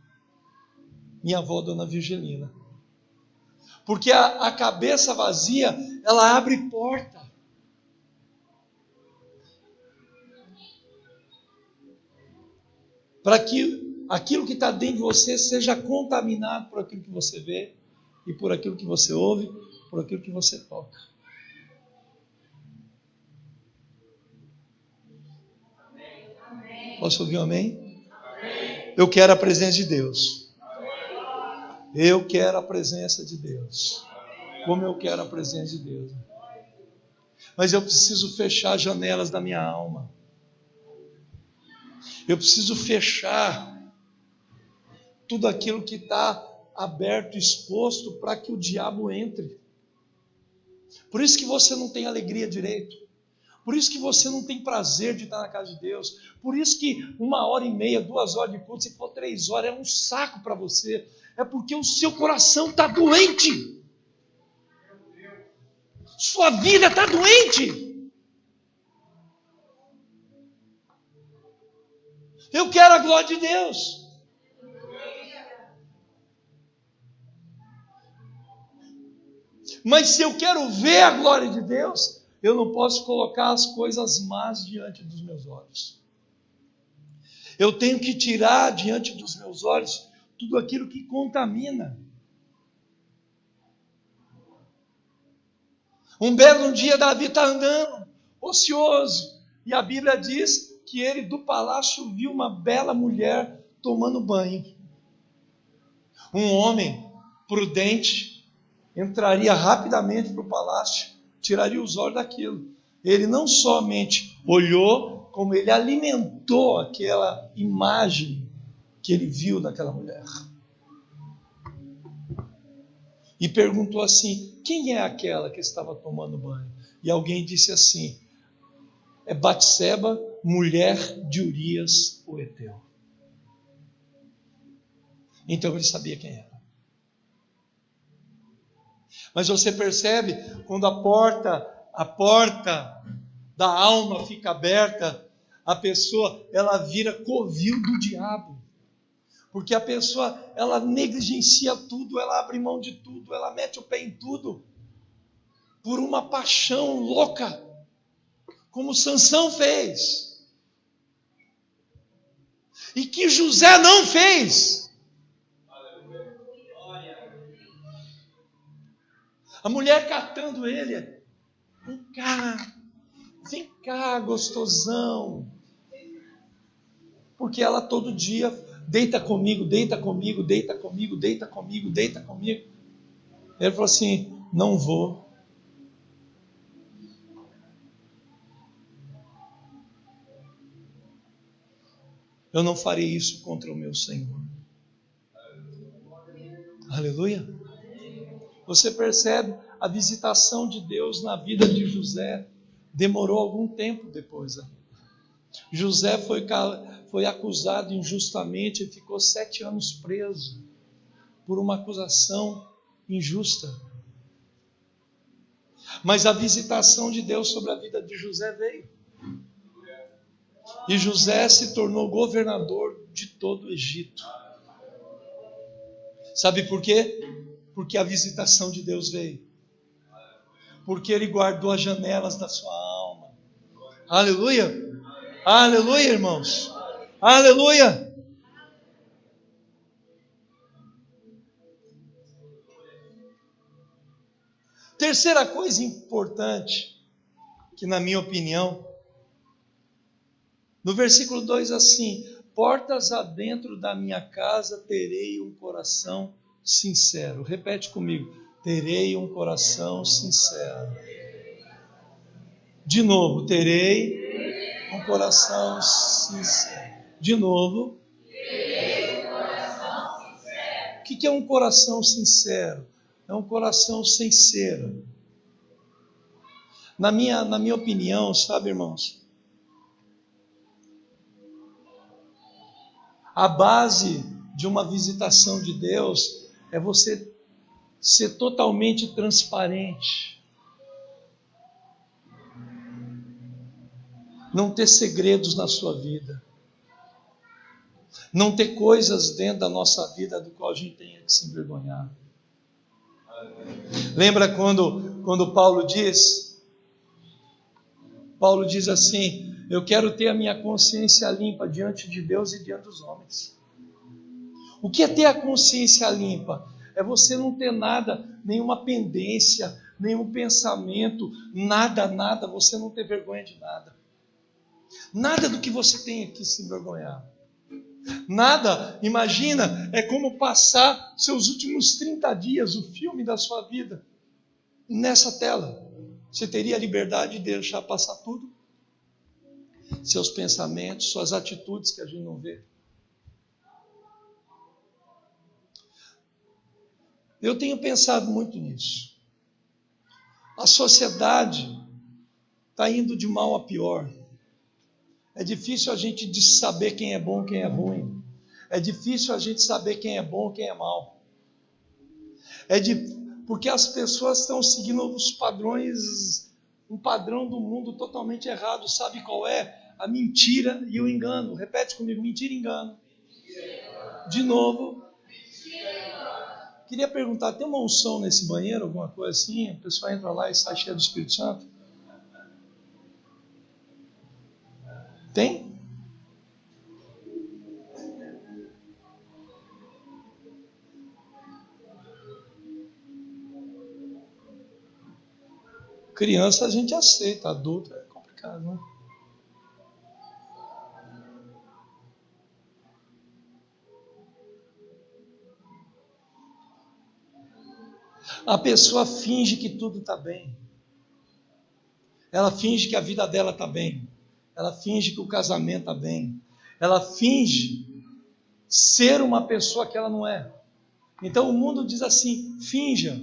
Minha avó, Dona Virgilina. Porque a cabeça vazia, ela abre porta. Para que aquilo que está dentro de você seja contaminado por aquilo que você vê, e por aquilo que você ouve, por aquilo que você toca. Posso ouvir um amém? Eu quero a presença de Deus. Eu quero a presença de Deus. Como eu quero a presença de Deus. Mas eu preciso fechar as janelas da minha alma. Eu preciso fechar tudo aquilo que está aberto, exposto, para que o diabo entre. Por isso que você não tem alegria direito. Por isso que você não tem prazer de estar na casa de Deus. Por isso que 1h30, 2 horas de culto, se for 3 horas, é um saco para você. É porque o seu coração está doente. Sua vida está doente. Eu quero a glória de Deus. Mas se eu quero ver a glória de Deus, eu não posso colocar as coisas más diante dos meus olhos. Eu tenho que tirar diante dos meus olhos tudo aquilo que contamina. Um belo dia Davi está andando, ocioso, e a Bíblia diz que ele do palácio viu uma bela mulher tomando banho. Um homem prudente entraria rapidamente para o palácio, tiraria os olhos daquilo. Ele não somente olhou, como ele alimentou aquela imagem que ele viu daquela mulher. E perguntou assim: quem é aquela que estava tomando banho? E alguém disse assim: é Batseba, mulher de Urias, o heteu. Então ele sabia quem era. Mas você percebe, quando a porta da alma fica aberta, a pessoa, ela vira covil do diabo. Porque a pessoa, ela negligencia tudo, ela abre mão de tudo, ela mete o pé em tudo, por uma paixão louca, como Sansão fez. E que José não fez. A mulher catando ele. Vem cá, gostosão. Porque ela todo dia deita comigo, deita comigo, deita comigo, deita comigo, deita comigo. Ele falou assim: não vou. Eu não farei isso contra o meu Senhor. Aleluia. Você percebe, a visitação de Deus na vida de José demorou algum tempo depois. José foi acusado injustamente e ficou 7 anos preso por uma acusação injusta. Mas a visitação de Deus sobre a vida de José veio. E José se tornou governador de todo o Egito. Sabe por quê? Porque a visitação de Deus veio. Porque ele guardou as janelas da sua alma. Aleluia! Aleluia, irmãos. Aleluia. Terceira coisa importante, que na minha opinião, no versículo 2 assim: portas adentro da minha casa terei um coração sincero. Repete comigo: terei um coração sincero. De novo, terei um coração sincero. De novo. Terei um coração sincero. O que é um coração sincero? É um coração sem cera. Na minha opinião, sabe, irmãos? A base de uma visitação de Deus é você ser totalmente transparente. Não ter segredos na sua vida. Não ter coisas dentro da nossa vida do qual a gente tenha que se envergonhar. Lembra quando Paulo diz assim: eu quero ter a minha consciência limpa diante de Deus e diante dos homens. O que é ter a consciência limpa? É você não ter nada, nenhuma pendência, nenhum pensamento, nada, você não ter vergonha de nada. Nada do que você tem que se envergonhar. Nada, imagina, é como passar seus últimos 30 dias, o filme da sua vida, nessa tela. Você teria a liberdade de deixar passar tudo? Seus pensamentos, suas atitudes que a gente não vê. Eu tenho pensado muito nisso. A sociedade está indo de mal a pior. É difícil a gente saber quem é bom e quem é ruim. É difícil a gente saber quem é bom e quem é mau. Porque as pessoas estão seguindo os padrões, um padrão do mundo totalmente errado. Sabe qual é? A mentira e o engano. Repete comigo: mentira e engano. De novo. Queria perguntar, tem uma unção nesse banheiro, alguma coisa assim? A pessoa entra lá e sai cheia do Espírito Santo? Tem? Criança a gente aceita, adulto é complicado, né? A pessoa finge que tudo está bem. Ela finge que a vida dela está bem. Ela finge que o casamento está bem. Ela finge ser uma pessoa que ela não é. Então o mundo diz assim: finja.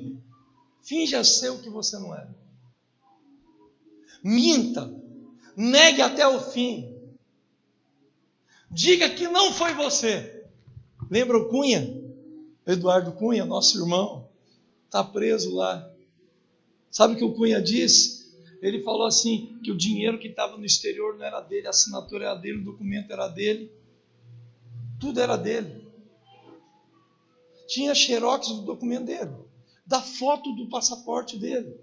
Finja ser o que você não é. Minta. Negue até o fim. Diga que não foi você. Lembra o Cunha? Eduardo Cunha, nosso irmão, está preso lá. Sabe o que o Cunha disse? Ele falou assim, que o dinheiro que estava no exterior não era dele, a assinatura era dele, o documento era dele, tudo era dele. Tinha xerox do documento dele, da foto do passaporte dele.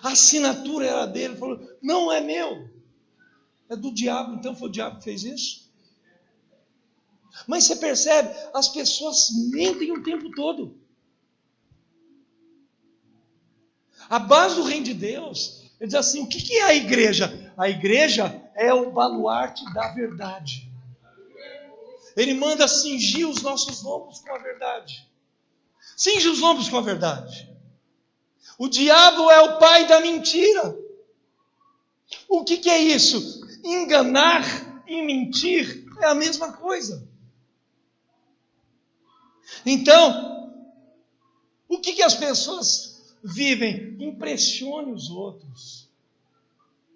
A assinatura era dele. Ele falou: não é meu, é do diabo. Então foi o diabo que fez isso? Mas você percebe, as pessoas mentem o tempo todo. A base do reino de Deus, ele diz assim: o que é a igreja? A igreja é o baluarte da verdade. Ele manda cingir os nossos lombos com a verdade. Cinge os lombos com a verdade. O diabo é o pai da mentira. O que é isso? Enganar e mentir é a mesma coisa. Então, o que as pessoas vivem? Impressione os outros.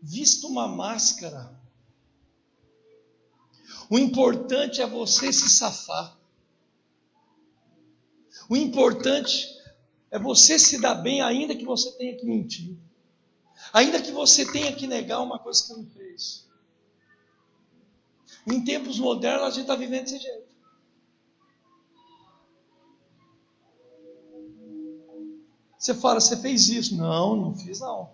Vista uma máscara. O importante é você se safar. O importante é você se dar bem, ainda que você tenha que mentir. Ainda que você tenha que negar uma coisa que não fez. Em tempos modernos, a gente está vivendo desse jeito. Você fala: você fez isso? Não, não fiz não.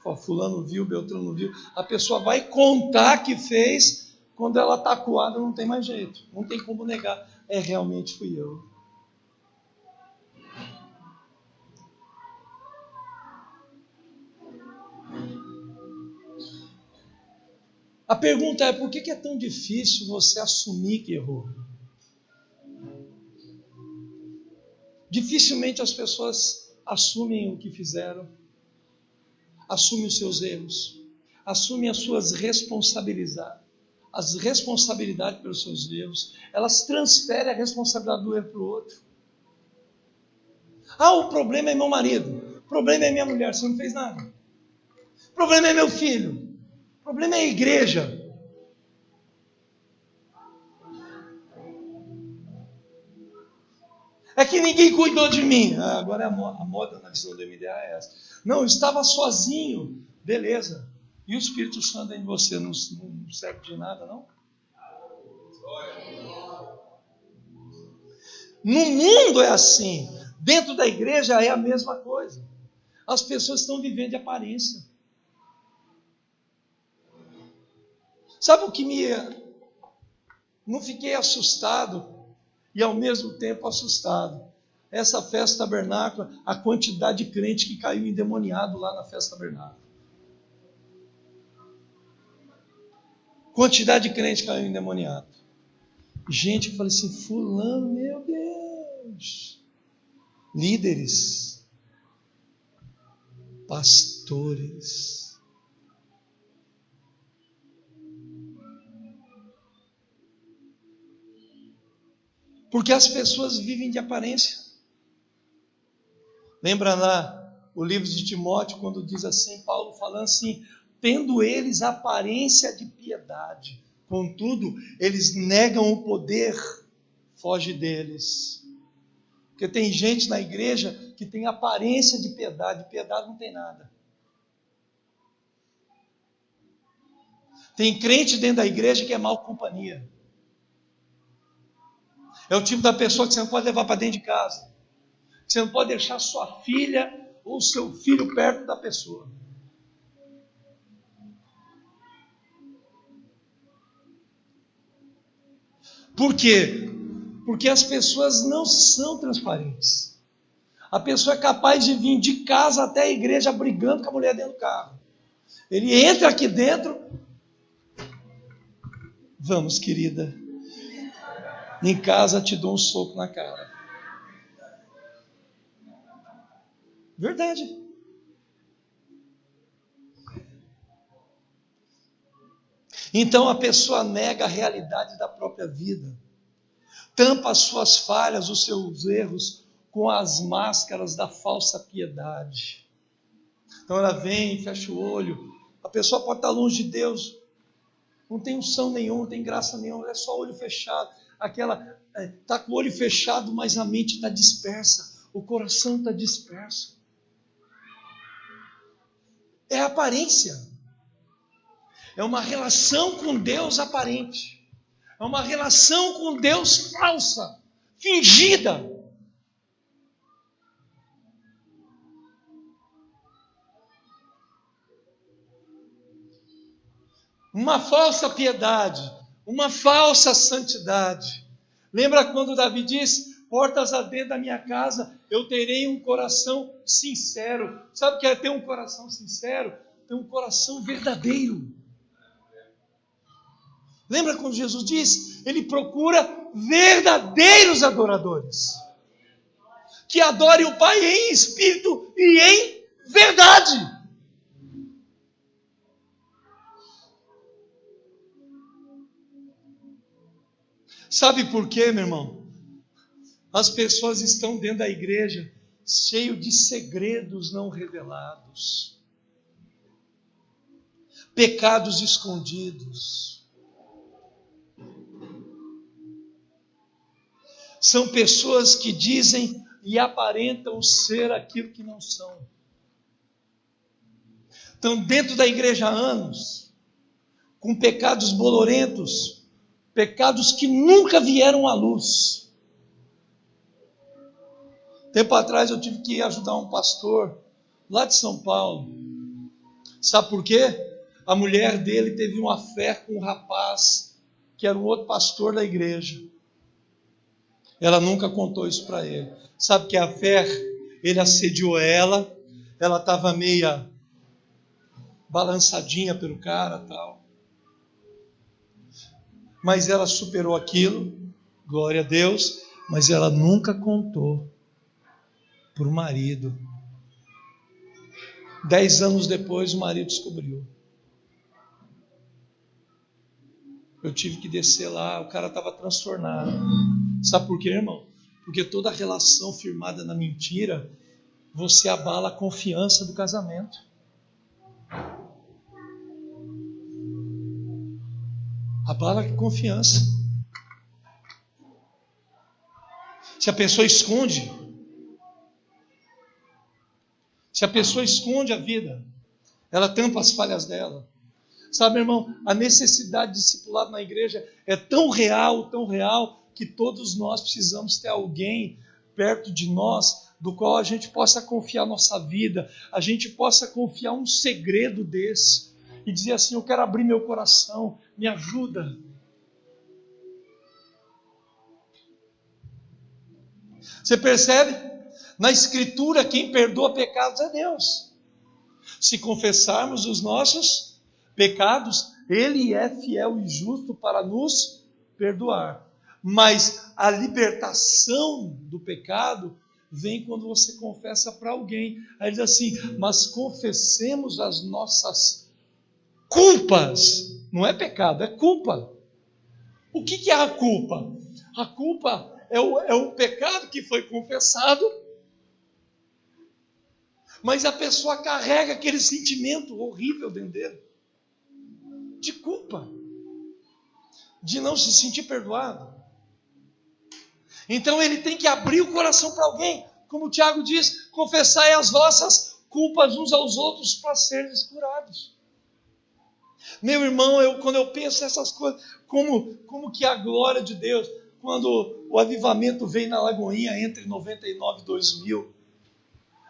Ó, fulano viu, Beltrano viu. A pessoa vai contar que fez, quando ela está acuada não tem mais jeito. Não tem como negar. Realmente fui eu. A pergunta é, por que é tão difícil você assumir que errou? Dificilmente as pessoas assumem o que fizeram, assumem os seus erros, assumem as suas responsabilidades pelos seus erros, elas transferem a responsabilidade do erro para o outro. O problema é meu marido, o problema é minha mulher, você não fez nada. O problema é meu filho, o problema é a igreja. É que ninguém cuidou de mim. Agora a moda na visão do MDA é essa. Não, eu estava sozinho. Beleza. E o Espírito Santo em você não serve de nada, não? No mundo é assim. Dentro da igreja é a mesma coisa. As pessoas estão vivendo de aparência. Sabe o que não fiquei assustado e ao mesmo tempo assustado? Essa festa tabernácula, a quantidade de crente que caiu endemoniado lá na festa tabernácula. Quantidade de crente que caiu endemoniado. Gente, eu falei assim, fulano, meu Deus. Líderes, pastores, porque as pessoas vivem de aparência. Lembra lá o livro de Timóteo, quando diz assim, Paulo falando assim, tendo eles aparência de piedade, contudo, eles negam o poder, foge deles. Porque tem gente na igreja que tem aparência de piedade não tem nada. Tem crente dentro da igreja que é mal companhia. É o tipo da pessoa que você não pode levar para dentro de casa. Você não pode deixar sua filha ou seu filho perto da pessoa. Por quê? Porque as pessoas não são transparentes. A pessoa é capaz de vir de casa até a igreja brigando com a mulher dentro do carro. Ele entra aqui dentro. Vamos, querida. Em casa te dou um soco na cara. Verdade. Então a pessoa nega a realidade da própria vida. Tampa as suas falhas, os seus erros, com as máscaras da falsa piedade. Então ela vem, fecha o olho. A pessoa pode estar longe de Deus. Não tem unção nenhuma, não tem graça nenhuma. É só olho fechado. Aquela está com o olho fechado, mas a mente está dispersa. O coração está disperso. É aparência. É uma relação com Deus aparente. É uma relação com Deus falsa, fingida. Uma falsa piedade, uma falsa santidade. Lembra quando Davi diz, portas adentro da minha casa, eu terei um coração sincero. Sabe o que é ter um coração sincero? Ter um coração verdadeiro. Lembra quando Jesus diz? Ele procura verdadeiros adoradores. Que adorem o Pai em espírito e em verdade. Sabe por quê, meu irmão? As pessoas estão dentro da igreja cheio de segredos não revelados. Pecados escondidos. São pessoas que dizem e aparentam ser aquilo que não são. Estão dentro da igreja há anos, com pecados bolorentos, pecados que nunca vieram à luz. Tempo atrás eu tive que ajudar um pastor lá de São Paulo. Sabe por quê? A mulher dele teve uma fé com um rapaz que era um outro pastor da igreja. Ela nunca contou isso para ele. Sabe que a fé, ele assediou ela estava meia balançadinha pelo cara, tal. Mas ela superou aquilo, glória a Deus, mas ela nunca contou para o marido. 10 anos depois o marido descobriu. Eu tive que descer lá, o cara estava transtornado. Sabe por quê, irmão? Porque toda relação firmada na mentira, você abala a confiança do casamento. Abala a confiança. Se a pessoa esconde a vida, ela tampa as falhas dela. Sabe, irmão, a necessidade de discipulado na igreja é tão real, que todos nós precisamos ter alguém perto de nós, do qual a gente possa confiar nossa vida, a gente possa confiar um segredo desse, e dizer assim, eu quero abrir meu coração, me ajuda. Você percebe? Na Escritura, quem perdoa pecados é Deus. Se confessarmos os nossos pecados, Ele é fiel e justo para nos perdoar. Mas a libertação do pecado vem quando você confessa para alguém. Aí diz assim, mas confessemos as nossas culpas. Não é pecado, é culpa. O que é a culpa? A culpa é o pecado que foi confessado, mas a pessoa carrega aquele sentimento horrível dentro dele, de culpa, de não se sentir perdoado. Então ele tem que abrir o coração para alguém, como o Tiago diz, confessai as vossas culpas uns aos outros para serem curados. Meu irmão, quando eu penso nessas coisas, como que a glória de Deus, quando o avivamento veio na Lagoinha entre 99 e 2000,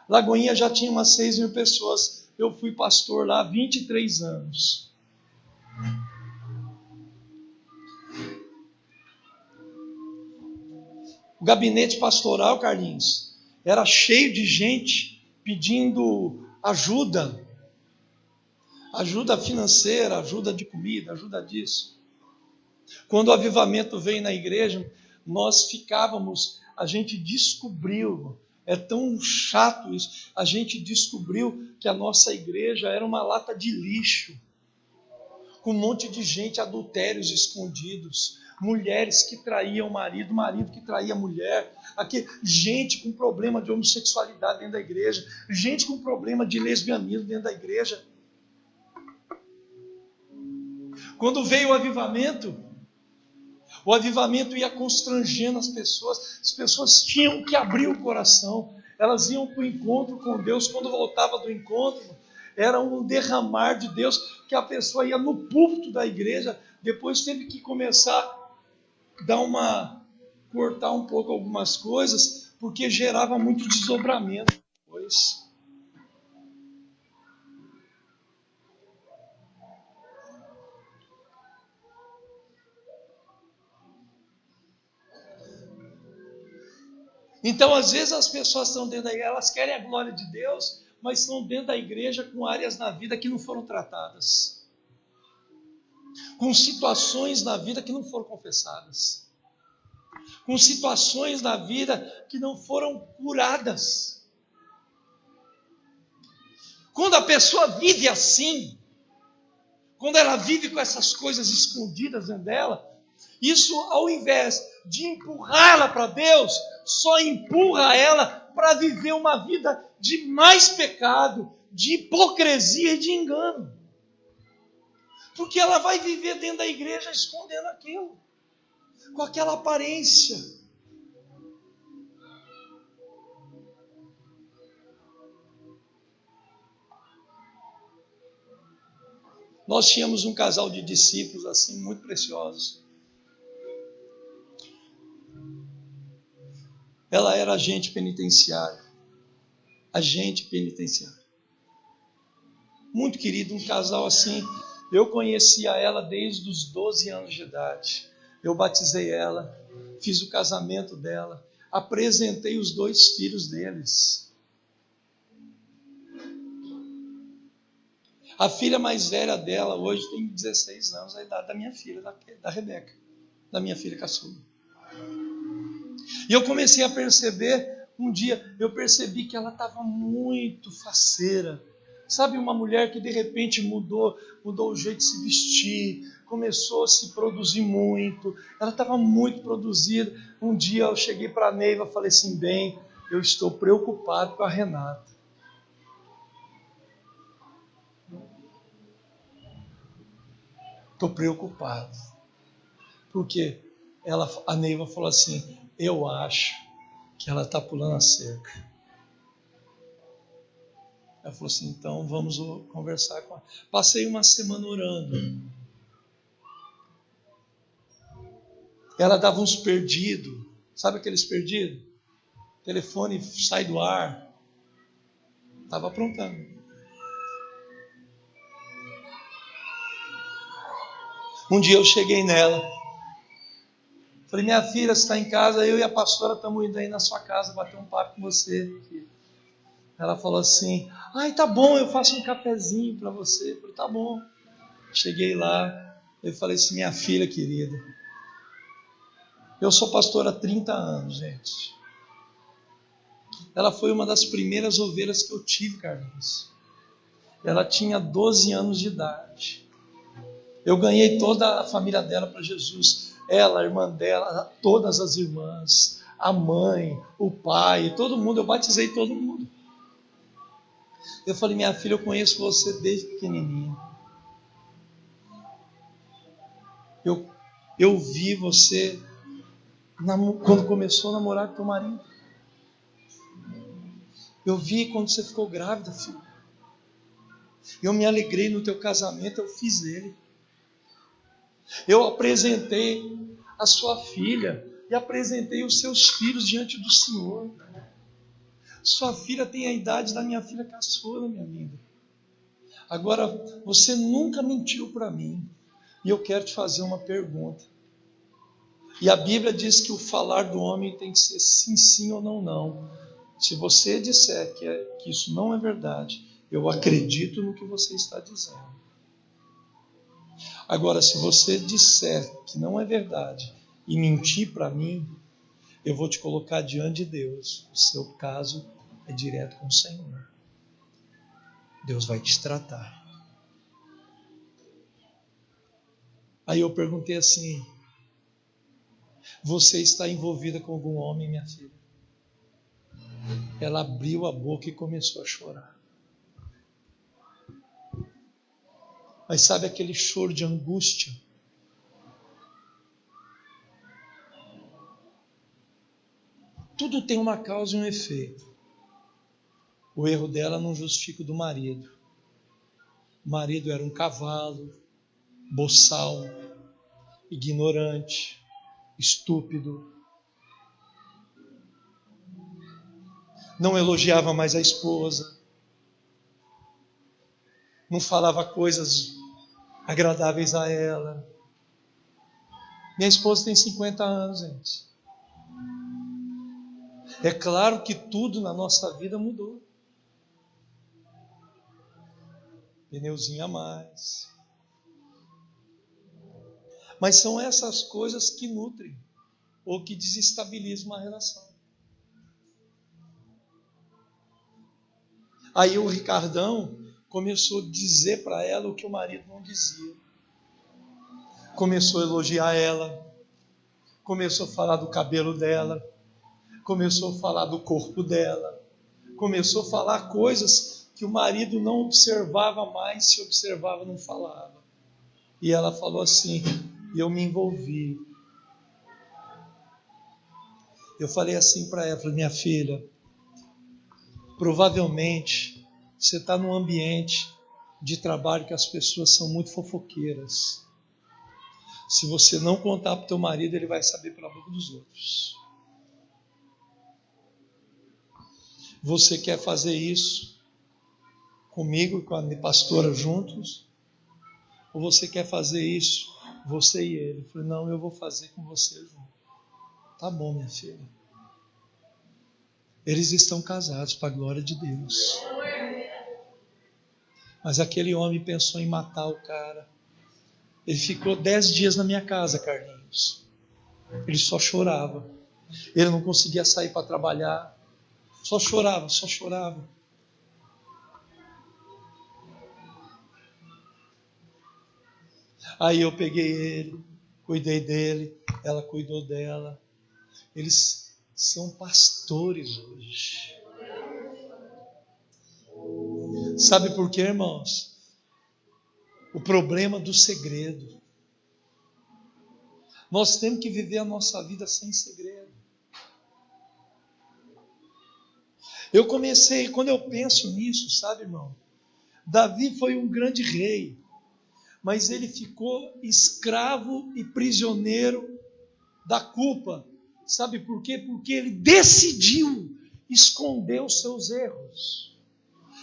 Lagoinha já tinha umas 6.000 pessoas, eu fui pastor lá há 23 anos. O gabinete pastoral, Carlinhos, era cheio de gente pedindo ajuda financeira, ajuda de comida, ajuda disso. Quando o avivamento veio na igreja, a gente descobriu, é tão chato isso, a gente descobriu que a nossa igreja era uma lata de lixo, com um monte de gente, adultérios escondidos, mulheres que traíam marido que traía mulher, gente com problema de homossexualidade dentro da igreja, gente com problema de lesbianismo dentro da igreja. Quando veio o avivamento ia constrangendo as pessoas tinham que abrir o coração, elas iam para o encontro com Deus, quando voltava do encontro, era um derramar de Deus, que a pessoa ia no púlpito da igreja, depois teve que começar a cortar um pouco algumas coisas, porque gerava muito desdobramento depois. Então, às vezes as pessoas estão dentro da igreja, elas querem a glória de Deus, mas estão dentro da igreja com áreas na vida que não foram tratadas, com situações na vida que não foram confessadas, com situações na vida que não foram curadas. Quando a pessoa vive assim, quando ela vive com essas coisas escondidas dentro dela, isso, ao invés de empurrá-la para Deus, só empurra ela para viver uma vida de mais pecado, de hipocrisia e de engano. Porque ela vai viver dentro da igreja escondendo aquilo, com aquela aparência. Nós tínhamos um casal de discípulos assim, muito preciosos. Ela era agente penitenciário. muito querido, um casal assim. Eu conhecia ela desde os 12 anos de idade. Eu batizei ela, fiz o casamento dela, apresentei os 2 filhos deles. A filha mais velha dela hoje tem 16 anos, a idade da minha filha, da Rebeca, da minha filha caçula. E eu comecei a perceber, um dia, eu percebi que ela estava muito faceira. Sabe, uma mulher que de repente mudou o jeito de se vestir, começou a se produzir muito, ela estava muito produzida. Um dia eu cheguei para a Neiva e falei assim, bem, eu estou preocupado com a Renata. Estou preocupado. Porque a Neiva falou assim, eu acho que ela está pulando a cerca. Ela falou assim, então vamos conversar com ela. Passei uma semana orando. Ela dava uns perdidos. Sabe aqueles perdidos? O telefone sai do ar. Estava aprontando. Um dia eu cheguei nela. Falei, minha filha, você está em casa? Eu e a pastora estamos indo aí na sua casa bater um papo com você. Ela falou assim, ai, tá bom, eu faço um cafezinho para você. Eu falei, tá bom. Cheguei lá, eu falei assim, minha filha querida, eu sou pastora há 30 anos, gente. Ela foi uma das primeiras ovelhas que eu tive, Carlinhos. Ela tinha 12 anos de idade. Eu ganhei toda a família dela para Jesus. Ela, a irmã dela, todas as irmãs, a mãe, o pai, todo mundo. Eu batizei todo mundo. Eu falei, minha filha, eu conheço você desde pequenininha. Eu vi você quando começou a namorar com teu marido. Eu vi quando você ficou grávida, filho. Eu me alegrei no teu casamento, eu fiz ele. Eu apresentei a sua filha e apresentei os seus filhos diante do Senhor. Sua filha tem a idade da minha filha caçula, minha linda. Agora, você nunca mentiu para mim. E eu quero te fazer uma pergunta. E a Bíblia diz que o falar do homem tem que ser sim, sim ou não, não. Se você disser que isso não é verdade, eu acredito no que você está dizendo. Agora, se você disser que não é verdade e mentir para mim, eu vou te colocar diante de Deus. O seu caso é direto com o Senhor. Deus vai te tratar. Aí eu perguntei assim, você está envolvida com algum homem, minha filha? Ela abriu a boca e começou a chorar. Mas sabe aquele choro de angústia? Tudo tem uma causa e um efeito. O erro dela não justifica o do marido. O marido era um cavalo, boçal, ignorante, estúpido. Não elogiava mais a esposa. Não falava coisas agradáveis a ela. Minha esposa tem 50 anos, gente. É claro que tudo na nossa vida mudou. Pneuzinho a mais. Mas são essas coisas que nutrem ou que desestabilizam uma relação. Aí o Ricardão começou a dizer para ela o que o marido não dizia. Começou a elogiar ela. Começou a falar do cabelo dela. Começou a falar do corpo dela. Começou a falar coisas que o marido não observava mais, se observava, não falava. E ela falou assim, eu me envolvi. Eu falei assim para ela, minha filha, provavelmente você está num ambiente de trabalho que as pessoas são muito fofoqueiras. Se você não contar para o teu marido, ele vai saber pela boca dos outros. Você quer fazer isso comigo e com a pastora juntos? Ou você quer fazer isso, você e ele? Eu falei, não, eu vou fazer com você junto. Tá bom, minha filha. Eles estão casados para a glória de Deus. Mas aquele homem pensou em matar o cara. Ele ficou 10 dias na minha casa, Carlinhos. Ele só chorava. Ele não conseguia sair para trabalhar. Só chorava, só chorava. Aí eu peguei ele, cuidei dele, ela cuidou dela. Eles são pastores hoje. Sabe por quê, irmãos? O problema do segredo. Nós temos que viver a nossa vida sem segredo. Eu comecei, quando eu penso nisso, sabe, irmão? Davi foi um grande rei, mas ele ficou escravo e prisioneiro da culpa. Sabe por quê? Porque ele decidiu esconder os seus erros,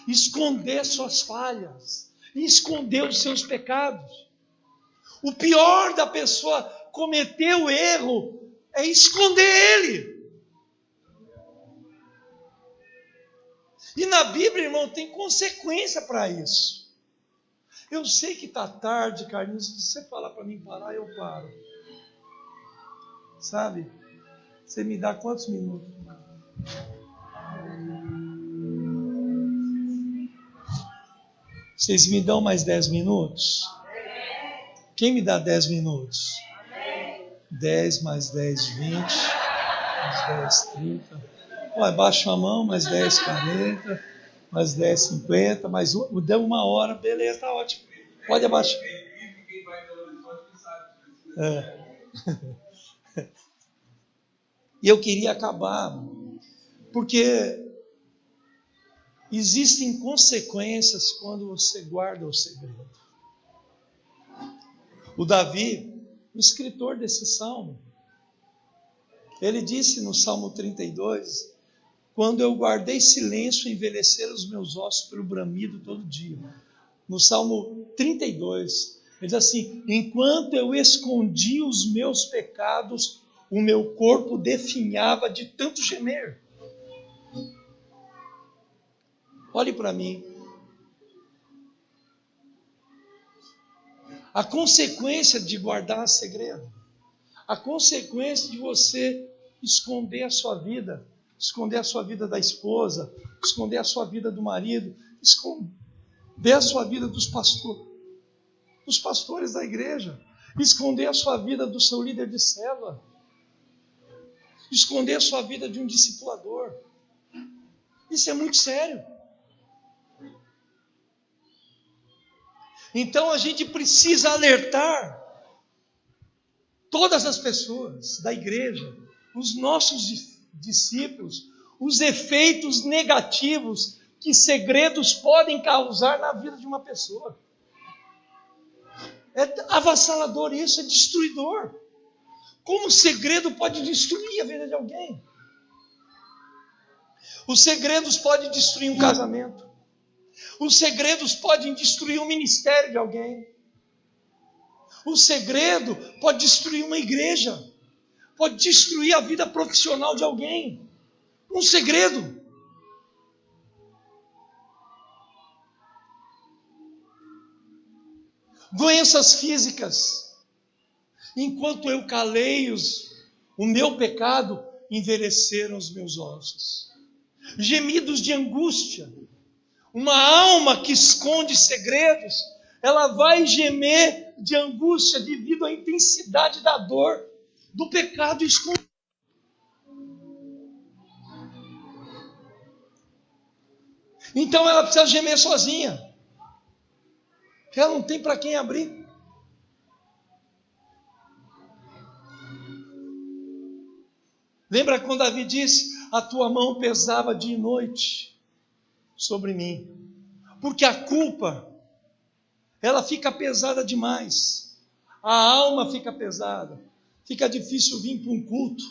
esconder suas falhas, esconder os seus pecados. O pior da pessoa cometer o erro é esconder ele. E na Bíblia, irmão, tem consequência para isso. Eu sei que está tarde, Carlinhos, se você falar para mim parar, eu paro. Sabe? Você me dá quantos minutos? Vocês me dão mais 10 minutos? Quem me dá 10 minutos? 10 mais 10, 20. Mais 10, 30. Ué, baixa a mão, mais 10, 40. Mais 10, 50. Mais deu 1 hora. Beleza, tá ótimo. Pode abaixar. E eu queria acabar, porque existem consequências quando você guarda o segredo. O Davi, o escritor desse salmo, ele disse no Salmo 32, quando eu guardei silêncio, envelheceram os meus ossos pelo bramido todo dia. No Salmo 32, ele diz assim, enquanto eu escondi os meus pecados, o meu corpo definhava de tanto gemer. Olhe para mim. A consequência de guardar segredo, a consequência de você esconder a sua vida da esposa, esconder a sua vida do marido, esconder a sua vida dos pastores da igreja, esconder a sua vida do seu líder de célula, esconder a sua vida de um discipulador. Isso é muito sério. Então a gente precisa alertar todas as pessoas da igreja, os nossos discípulos, os efeitos negativos que segredos podem causar na vida de uma pessoa. É avassalador isso, é destruidor. Como o segredo pode destruir a vida de alguém? Os segredos podem destruir um casamento. Os segredos podem destruir o ministério de alguém. O segredo pode destruir uma igreja. Pode destruir a vida profissional de alguém. Um segredo. Doenças físicas. Enquanto eu calei o meu pecado, envelheceram os meus ossos. Gemidos de angústia. Uma alma que esconde segredos, ela vai gemer de angústia devido à intensidade da dor do pecado escondido. Então ela precisa gemer sozinha. Ela não tem para quem abrir. Lembra quando Davi disse, a tua mão pesava dia e noite sobre mim, porque a culpa, ela fica pesada demais, a alma fica pesada, fica difícil vir para um culto,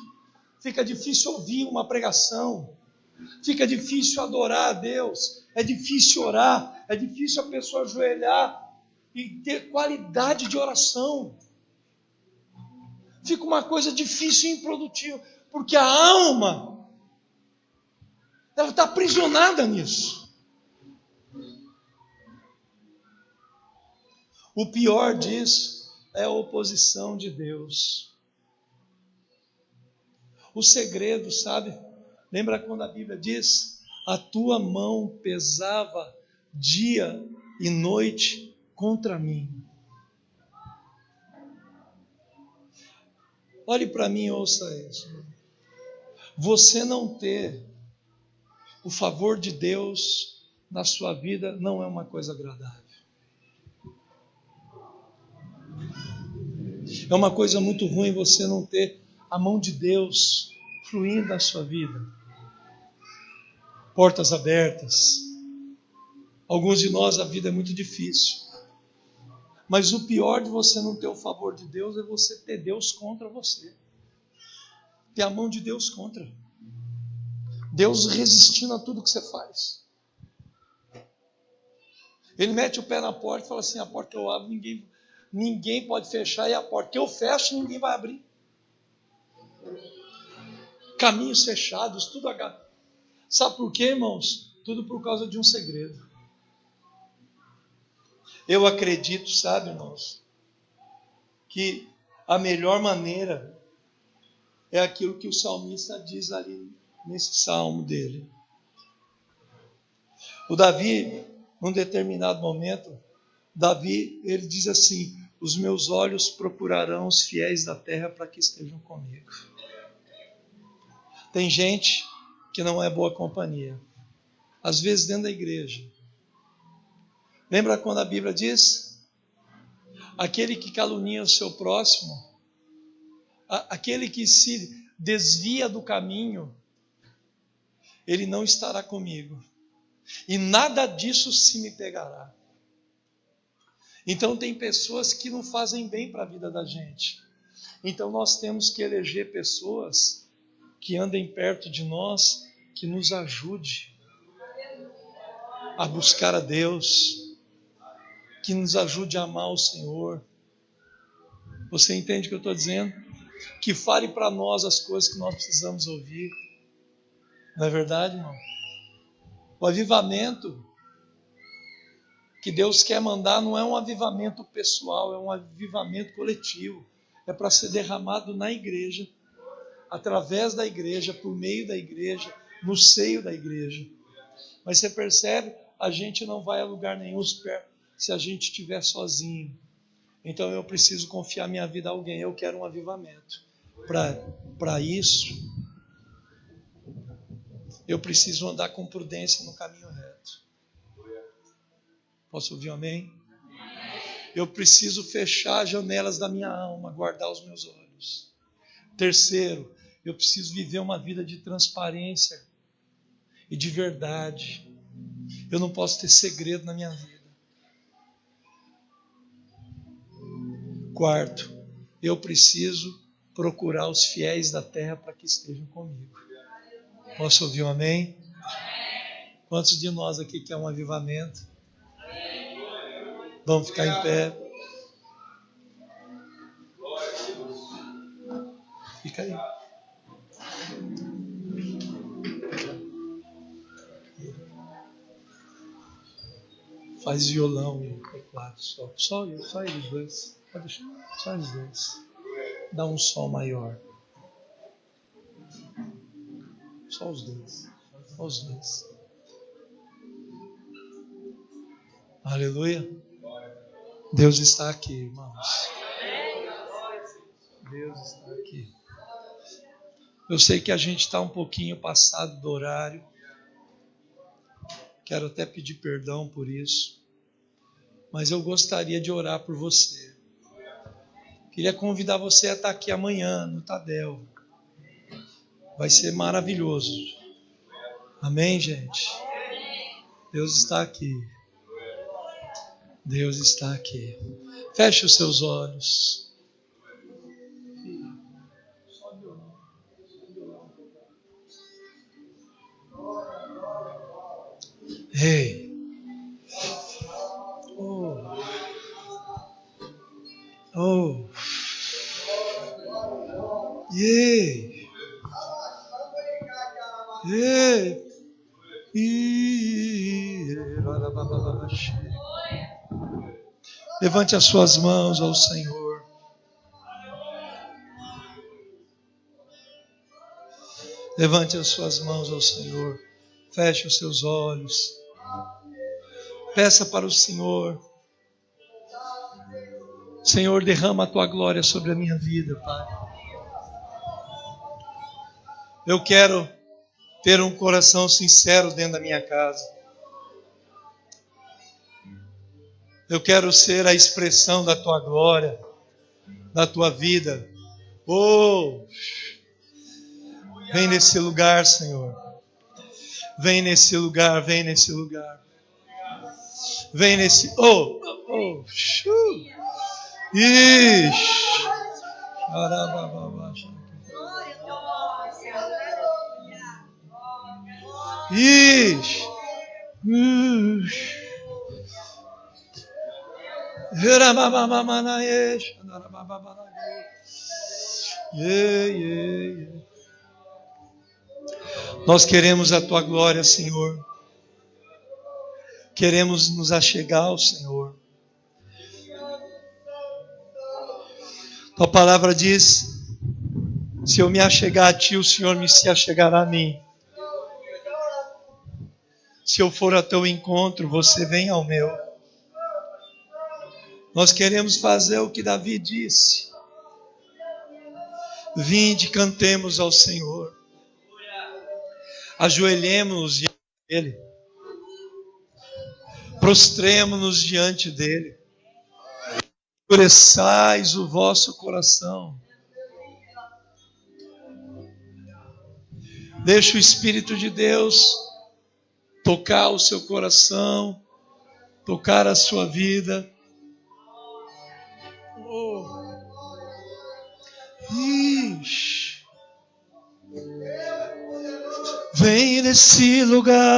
fica difícil ouvir uma pregação, Fica difícil adorar a Deus, é difícil orar, é difícil a pessoa ajoelhar e ter qualidade de oração. Fica uma coisa difícil e improdutiva, porque a alma, ela está aprisionada nisso. O pior disso é a oposição de Deus. O segredo, sabe? Lembra quando a Bíblia diz: a tua mão pesava dia e noite contra mim. Olhe para mim e ouça isso. Você não ter o favor de Deus na sua vida não é uma coisa agradável. É uma coisa muito ruim você não ter a mão de Deus fluindo na sua vida. Portas abertas. Alguns de nós a vida é muito difícil. Mas o pior de você não ter o favor de Deus é você ter Deus contra você. Ter a mão de Deus contra. Deus resistindo a tudo que você faz. Ele mete o pé na porta e fala assim: a porta que eu abro, ninguém pode fechar, e a porta que eu fecho, ninguém vai abrir. Caminhos fechados, tudo agarrado. Sabe por quê, irmãos? Tudo por causa de um segredo. Eu acredito, sabe, irmãos, que a melhor maneira é aquilo que o salmista diz ali nesse salmo dele. O Davi, num determinado momento, ele diz assim: os meus olhos procurarão os fiéis da terra para que estejam comigo. Tem gente que não é boa companhia, às vezes dentro da igreja. Lembra quando a Bíblia diz: aquele que calunia o seu próximo, aquele que se desvia do caminho, ele não estará comigo, e nada disso se me pegará. Então tem pessoas que não fazem bem para a vida da gente. Então nós temos que eleger pessoas que andem perto de nós, que nos ajude a buscar a Deus, que nos ajude a amar o Senhor. Você entende o que eu estou dizendo? Que fale para nós as coisas que nós precisamos ouvir. Não é verdade, irmão? O avivamento que Deus quer mandar não é um avivamento pessoal, é um avivamento coletivo. É para ser derramado na igreja, através da igreja, por meio da igreja, no seio da igreja. Mas você percebe, a gente não vai a lugar nenhum se a gente estiver sozinho. Então eu preciso confiar minha vida a alguém. Eu quero um avivamento. Para isso, eu preciso andar com prudência no caminho reto. Posso ouvir um amém? Eu preciso fechar as janelas da minha alma, guardar os meus olhos. Terceiro, eu preciso viver uma vida de transparência e de verdade. Eu não posso ter segredo na minha vida. Quarto, eu preciso procurar os fiéis da terra para que estejam comigo. Posso ouvir um amém? Quantos de nós aqui quer um avivamento? Vamos ficar em pé. Fica aí. Faz violão e teclado só eles dois. Pode deixar, só eles dois. Dá um som maior. Só os dois. Só os dois. Aleluia. Deus está aqui, irmãos. Deus está aqui. Eu sei que a gente está um pouquinho passado do horário. Quero até pedir perdão por isso. Mas eu gostaria de orar por você. Queria convidar você a estar aqui amanhã no Tadel. Vai ser maravilhoso. Amém, gente? Deus está aqui. Deus está aqui. Feche os seus olhos. Ei. Oh. Oh. Yeah. Yeah. Levante as suas mãos ao Senhor. Levante as suas mãos ao Senhor. Feche os seus olhos. Peça para o Senhor. Senhor, derrama a tua glória sobre a minha vida, Pai. Eu quero ter um coração sincero dentro da minha casa. Eu quero ser a expressão da tua glória, da tua vida. Oh! Vem nesse lugar, Senhor. Vem nesse lugar, vem nesse lugar. Vem nesse... Oh! Oh! Ixi! Ixi! Nós queremos a tua glória, Senhor. Queremos nos achegar ao Senhor. Tua palavra diz: se eu me achegar a ti, o Senhor se achegará a mim. Se eu for a teu encontro, você vem ao meu. Nós queremos fazer o que Davi disse. Vinde, cantemos ao Senhor. Ajoelhemos-nos diante dele. Prostremo-nos diante dele. Endureçais o vosso coração. Deixa o Espírito de Deus tocar o seu coração, tocar a sua vida. Ixi. Vem nesse lugar.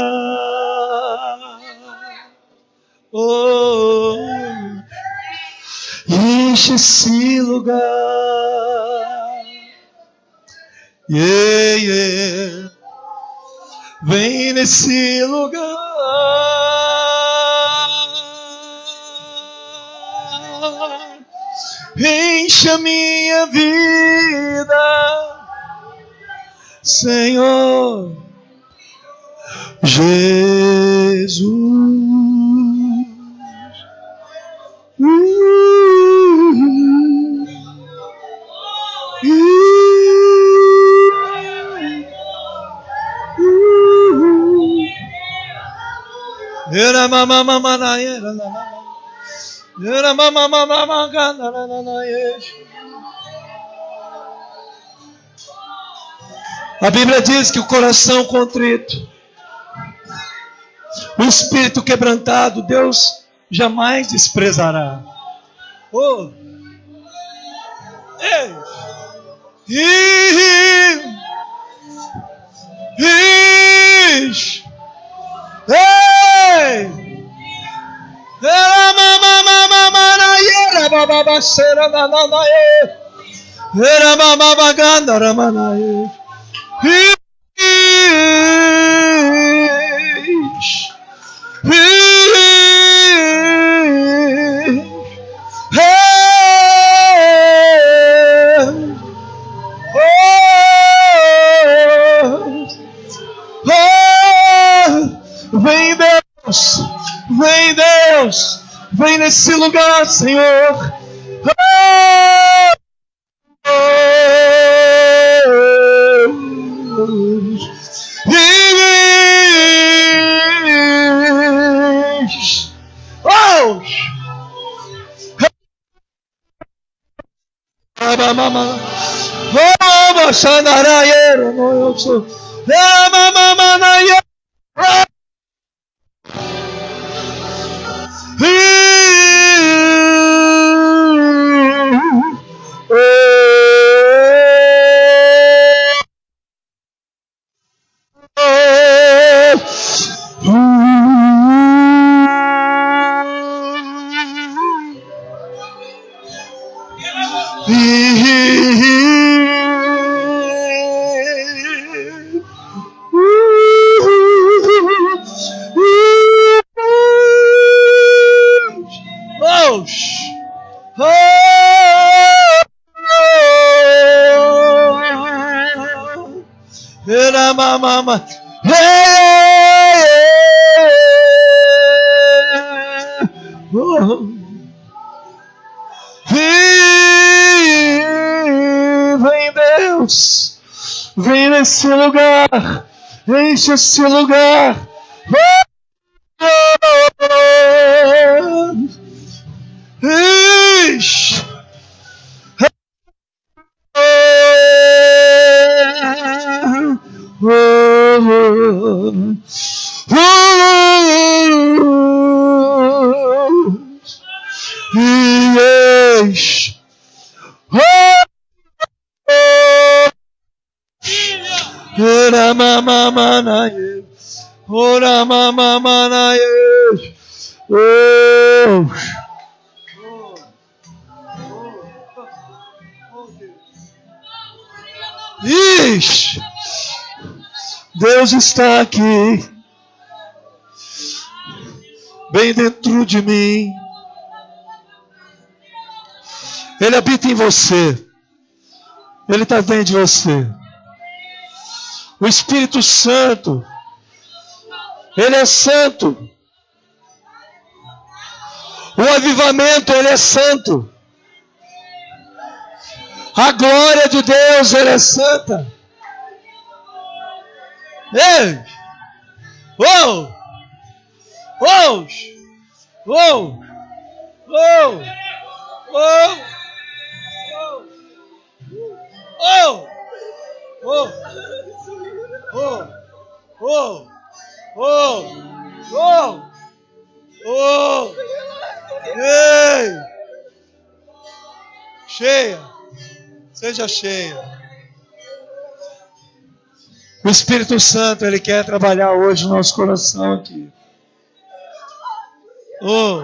Oh, enche esse lugar. Yeah, yeah. Vem nesse lugar. Enche a minha vida, Senhor Jesus. Era mama mama na era na. Era mama mama mama na. A Bíblia diz que o coração contrito, o espírito quebrantado, Deus jamais desprezará. Oh! Ei! Ixi! Ei! Era mama mama mama era baba basera na na era mama baganda ramana ixi! Vem Deus, vem Deus, vem nesse lugar, Senhor. Eramamama. Vem, Deus, vem nesse lugar, enche esse lugar. Enche. Ora mamamanaye, ora mamamanaye, Ixi, Deus está aqui, bem dentro de mim. Ele habita em você. Ele está dentro de você. O Espírito Santo, Ele é santo. O avivamento, Ele é santo. A glória de Deus, Ele é santa. Ei! Oh! Oh! Oh! Oh! Oh! Oh! Oh! Oh! Oh! Oh! Oh! Oh! Ei! Cheia! Seja cheia. O Espírito Santo, Ele quer trabalhar hoje no nosso coração aqui. Oh!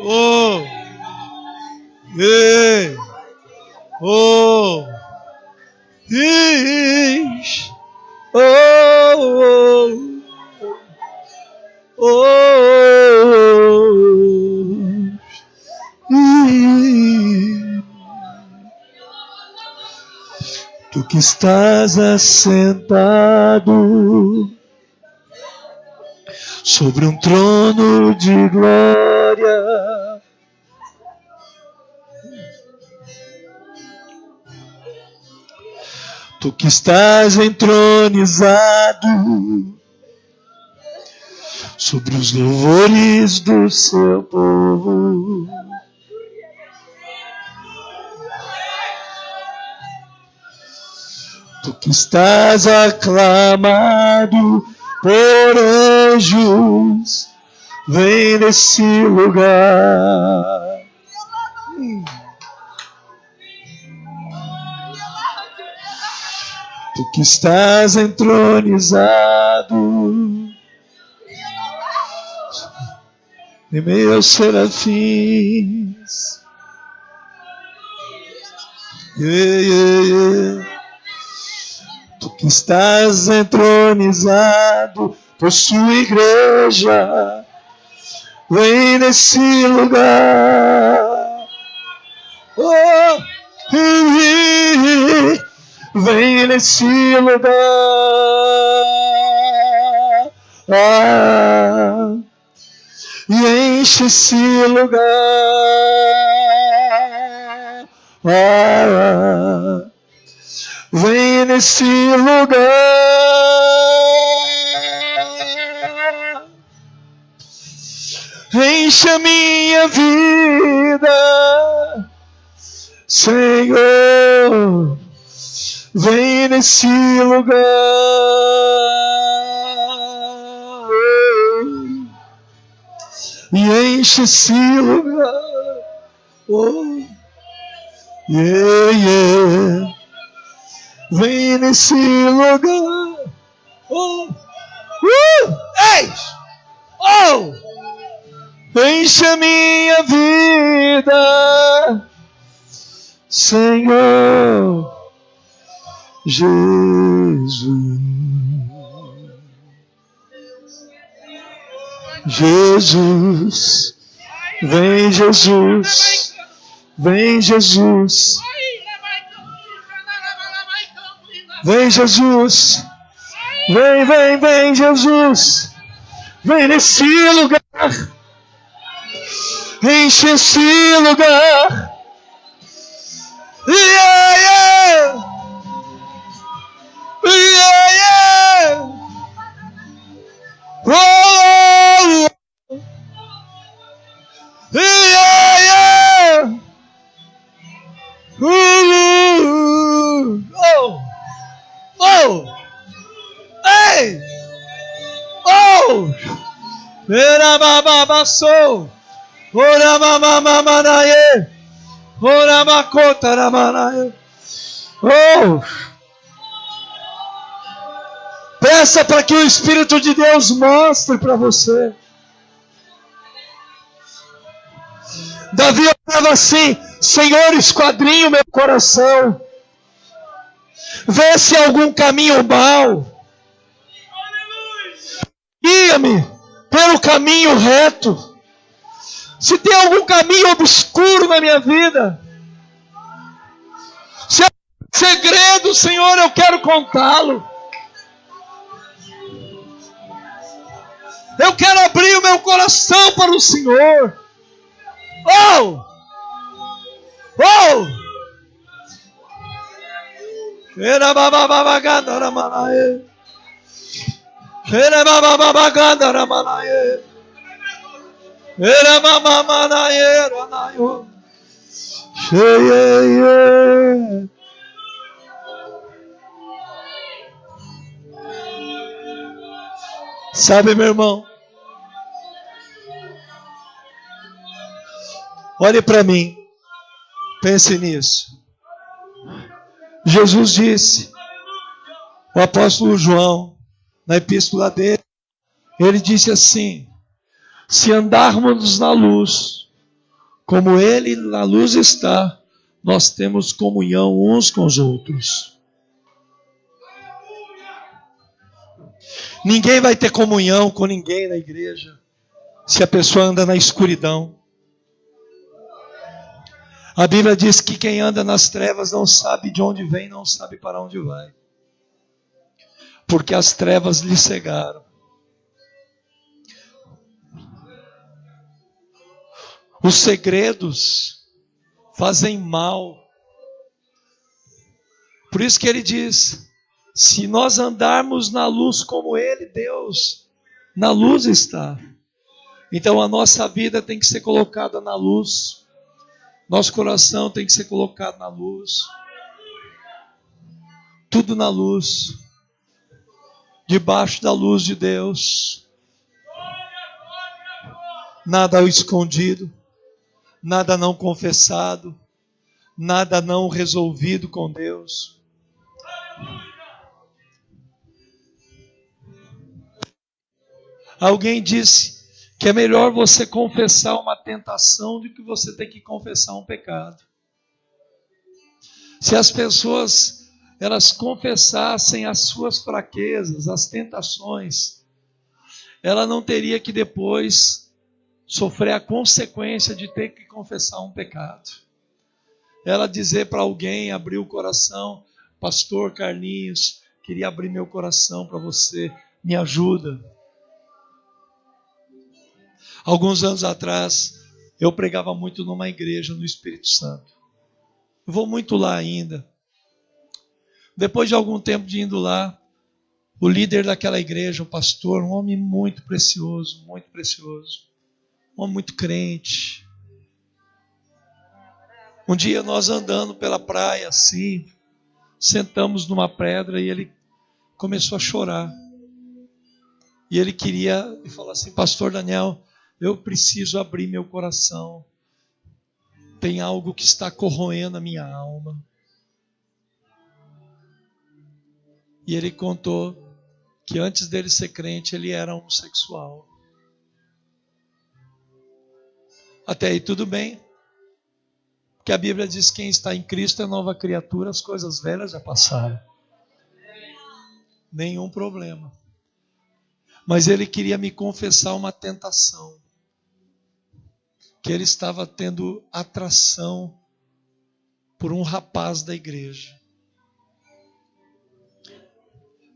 Oh! Ei! Oh! Ixi! Oh! Oh! Oh! Tu que estás assentado sobre um trono de glória, tu que estás entronizado sobre os louvores do seu povo, tu que estás aclamado por anjos, vem nesse lugar. Tu que estás entronizado em meio aos serafins. Tu que estás entronizado por sua igreja, vem nesse lugar. Oh, vem nesse lugar. E enche esse lugar. Vem nesse lugar. Enche a minha vida, Senhor. Vem nesse lugar. E enche esse lugar. Oh, yeah, yeah. Vem nesse lugar. Oh, ei! Oh! Enche a minha vida, Senhor Jesus. Jesus, vem Jesus, vem Jesus. Vem, Jesus. Vem, vem, vem, Jesus. Vem nesse lugar. Enche esse lugar. Yeah, yeah. Yeah, yeah. Oh, yeah, yeah. Oh, oh, hey, oh. Era bababaçou. Ora mamamamanaye. Ora macota ramanaye. Oh. Peça para que o Espírito de Deus mostre para você. Davi orava assim: Senhor, esquadrinha o meu coração. Vê se há algum caminho mau. Guia-me pelo caminho reto. Se tem algum caminho obscuro na minha vida, se há um segredo, Senhor, eu quero contá-lo. Eu quero abrir o meu coração para o Senhor. Oh! Oh! Era bababaganda ramanaye. Era bababaganda ramanaye. Era mamamanaye ranayo. Sheye. Sabe, meu irmão? Olhe para mim. Pense nisso. Jesus disse, o apóstolo João, na epístola dele, ele disse assim: se andarmos na luz, como ele na luz está, nós temos comunhão uns com os outros. Ninguém vai ter comunhão com ninguém na igreja se a pessoa anda na escuridão. A Bíblia diz que quem anda nas trevas não sabe de onde vem, não sabe para onde vai. Porque as trevas lhe cegaram. Os segredos fazem mal. Por isso que ele diz: se nós andarmos na luz como ele, Deus, na luz está. Então a nossa vida tem que ser colocada na luz. Nosso coração tem que ser colocado na luz. Tudo na luz. Debaixo da luz de Deus. Nada ao escondido. Nada não confessado. Nada não resolvido com Deus. Alguém disse que é melhor você confessar uma tentação do que você ter que confessar um pecado. Se as pessoas elas confessassem as suas fraquezas, as tentações, ela não teria que depois sofrer a consequência de ter que confessar um pecado. Ela dizer para alguém, abrir o coração: Pastor Carlinhos, queria abrir meu coração para você, me ajuda. Alguns anos atrás, eu pregava muito numa igreja no Espírito Santo. Eu vou muito lá ainda. Depois de algum tempo de indo lá, o líder daquela igreja, o pastor, um homem muito precioso, um homem muito crente. Um dia nós andando pela praia assim, sentamos numa pedra e ele começou a chorar. E ele falou assim: Pastor Daniel, eu preciso abrir meu coração. Tem algo que está corroendo a minha alma. E ele contou que antes dele ser crente, ele era homossexual. Até aí tudo bem. Porque a Bíblia diz que quem está em Cristo é nova criatura, as coisas velhas já passaram. Nenhum problema. Mas ele queria me confessar uma tentação. Que ele estava tendo atração por um rapaz da igreja.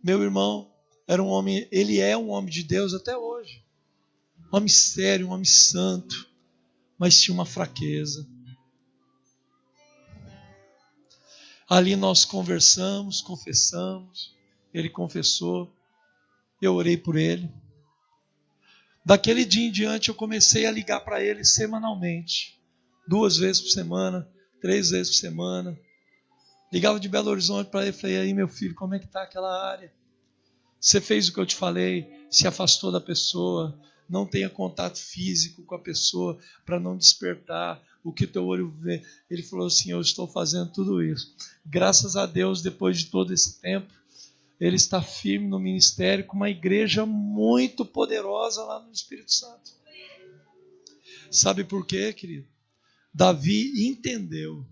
Meu irmão era um homem, ele é um homem de Deus até hoje. Um homem sério, um homem santo, mas tinha uma fraqueza. Ali nós conversamos, confessamos, ele confessou, eu orei por ele. Daquele dia em diante eu comecei a ligar para ele semanalmente, 2 vezes por semana, 3 vezes por semana. Ligava de Belo Horizonte para ele e falei: aí meu filho, como é que está aquela área? Você fez o que eu te falei, se afastou da pessoa, não tenha contato físico com a pessoa para não despertar o que teu olho vê. Ele falou assim: eu estou fazendo tudo isso. Graças a Deus, depois de todo esse tempo, ele está firme no ministério com uma igreja muito poderosa lá no Espírito Santo. Sabe por quê, querido? Davi entendeu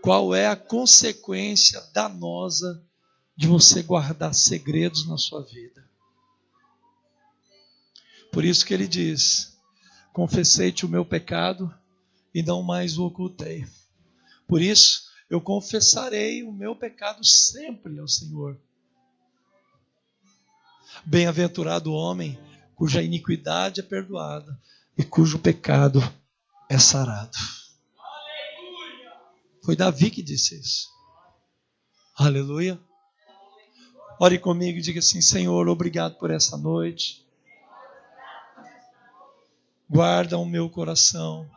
qual é a consequência danosa de você guardar segredos na sua vida. Por isso que ele diz: confessei-te o meu pecado e não mais o ocultei. Por isso, eu confessarei o meu pecado sempre ao Senhor. Bem-aventurado o homem cuja iniquidade é perdoada e cujo pecado é sarado. Foi Davi que disse isso. Aleluia. Ore comigo e diga assim: Senhor, obrigado por essa noite. Guarda o meu coração.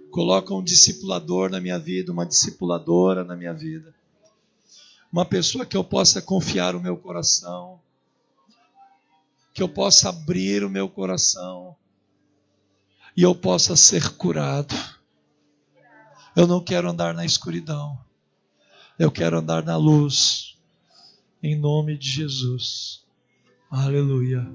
Coloca um discipulador na minha vida, uma discipuladora na minha vida. Uma pessoa que eu possa confiar o meu coração. Que eu possa abrir o meu coração. E eu possa ser curado. Eu não quero andar na escuridão. Eu quero andar na luz. Em nome de Jesus. Aleluia.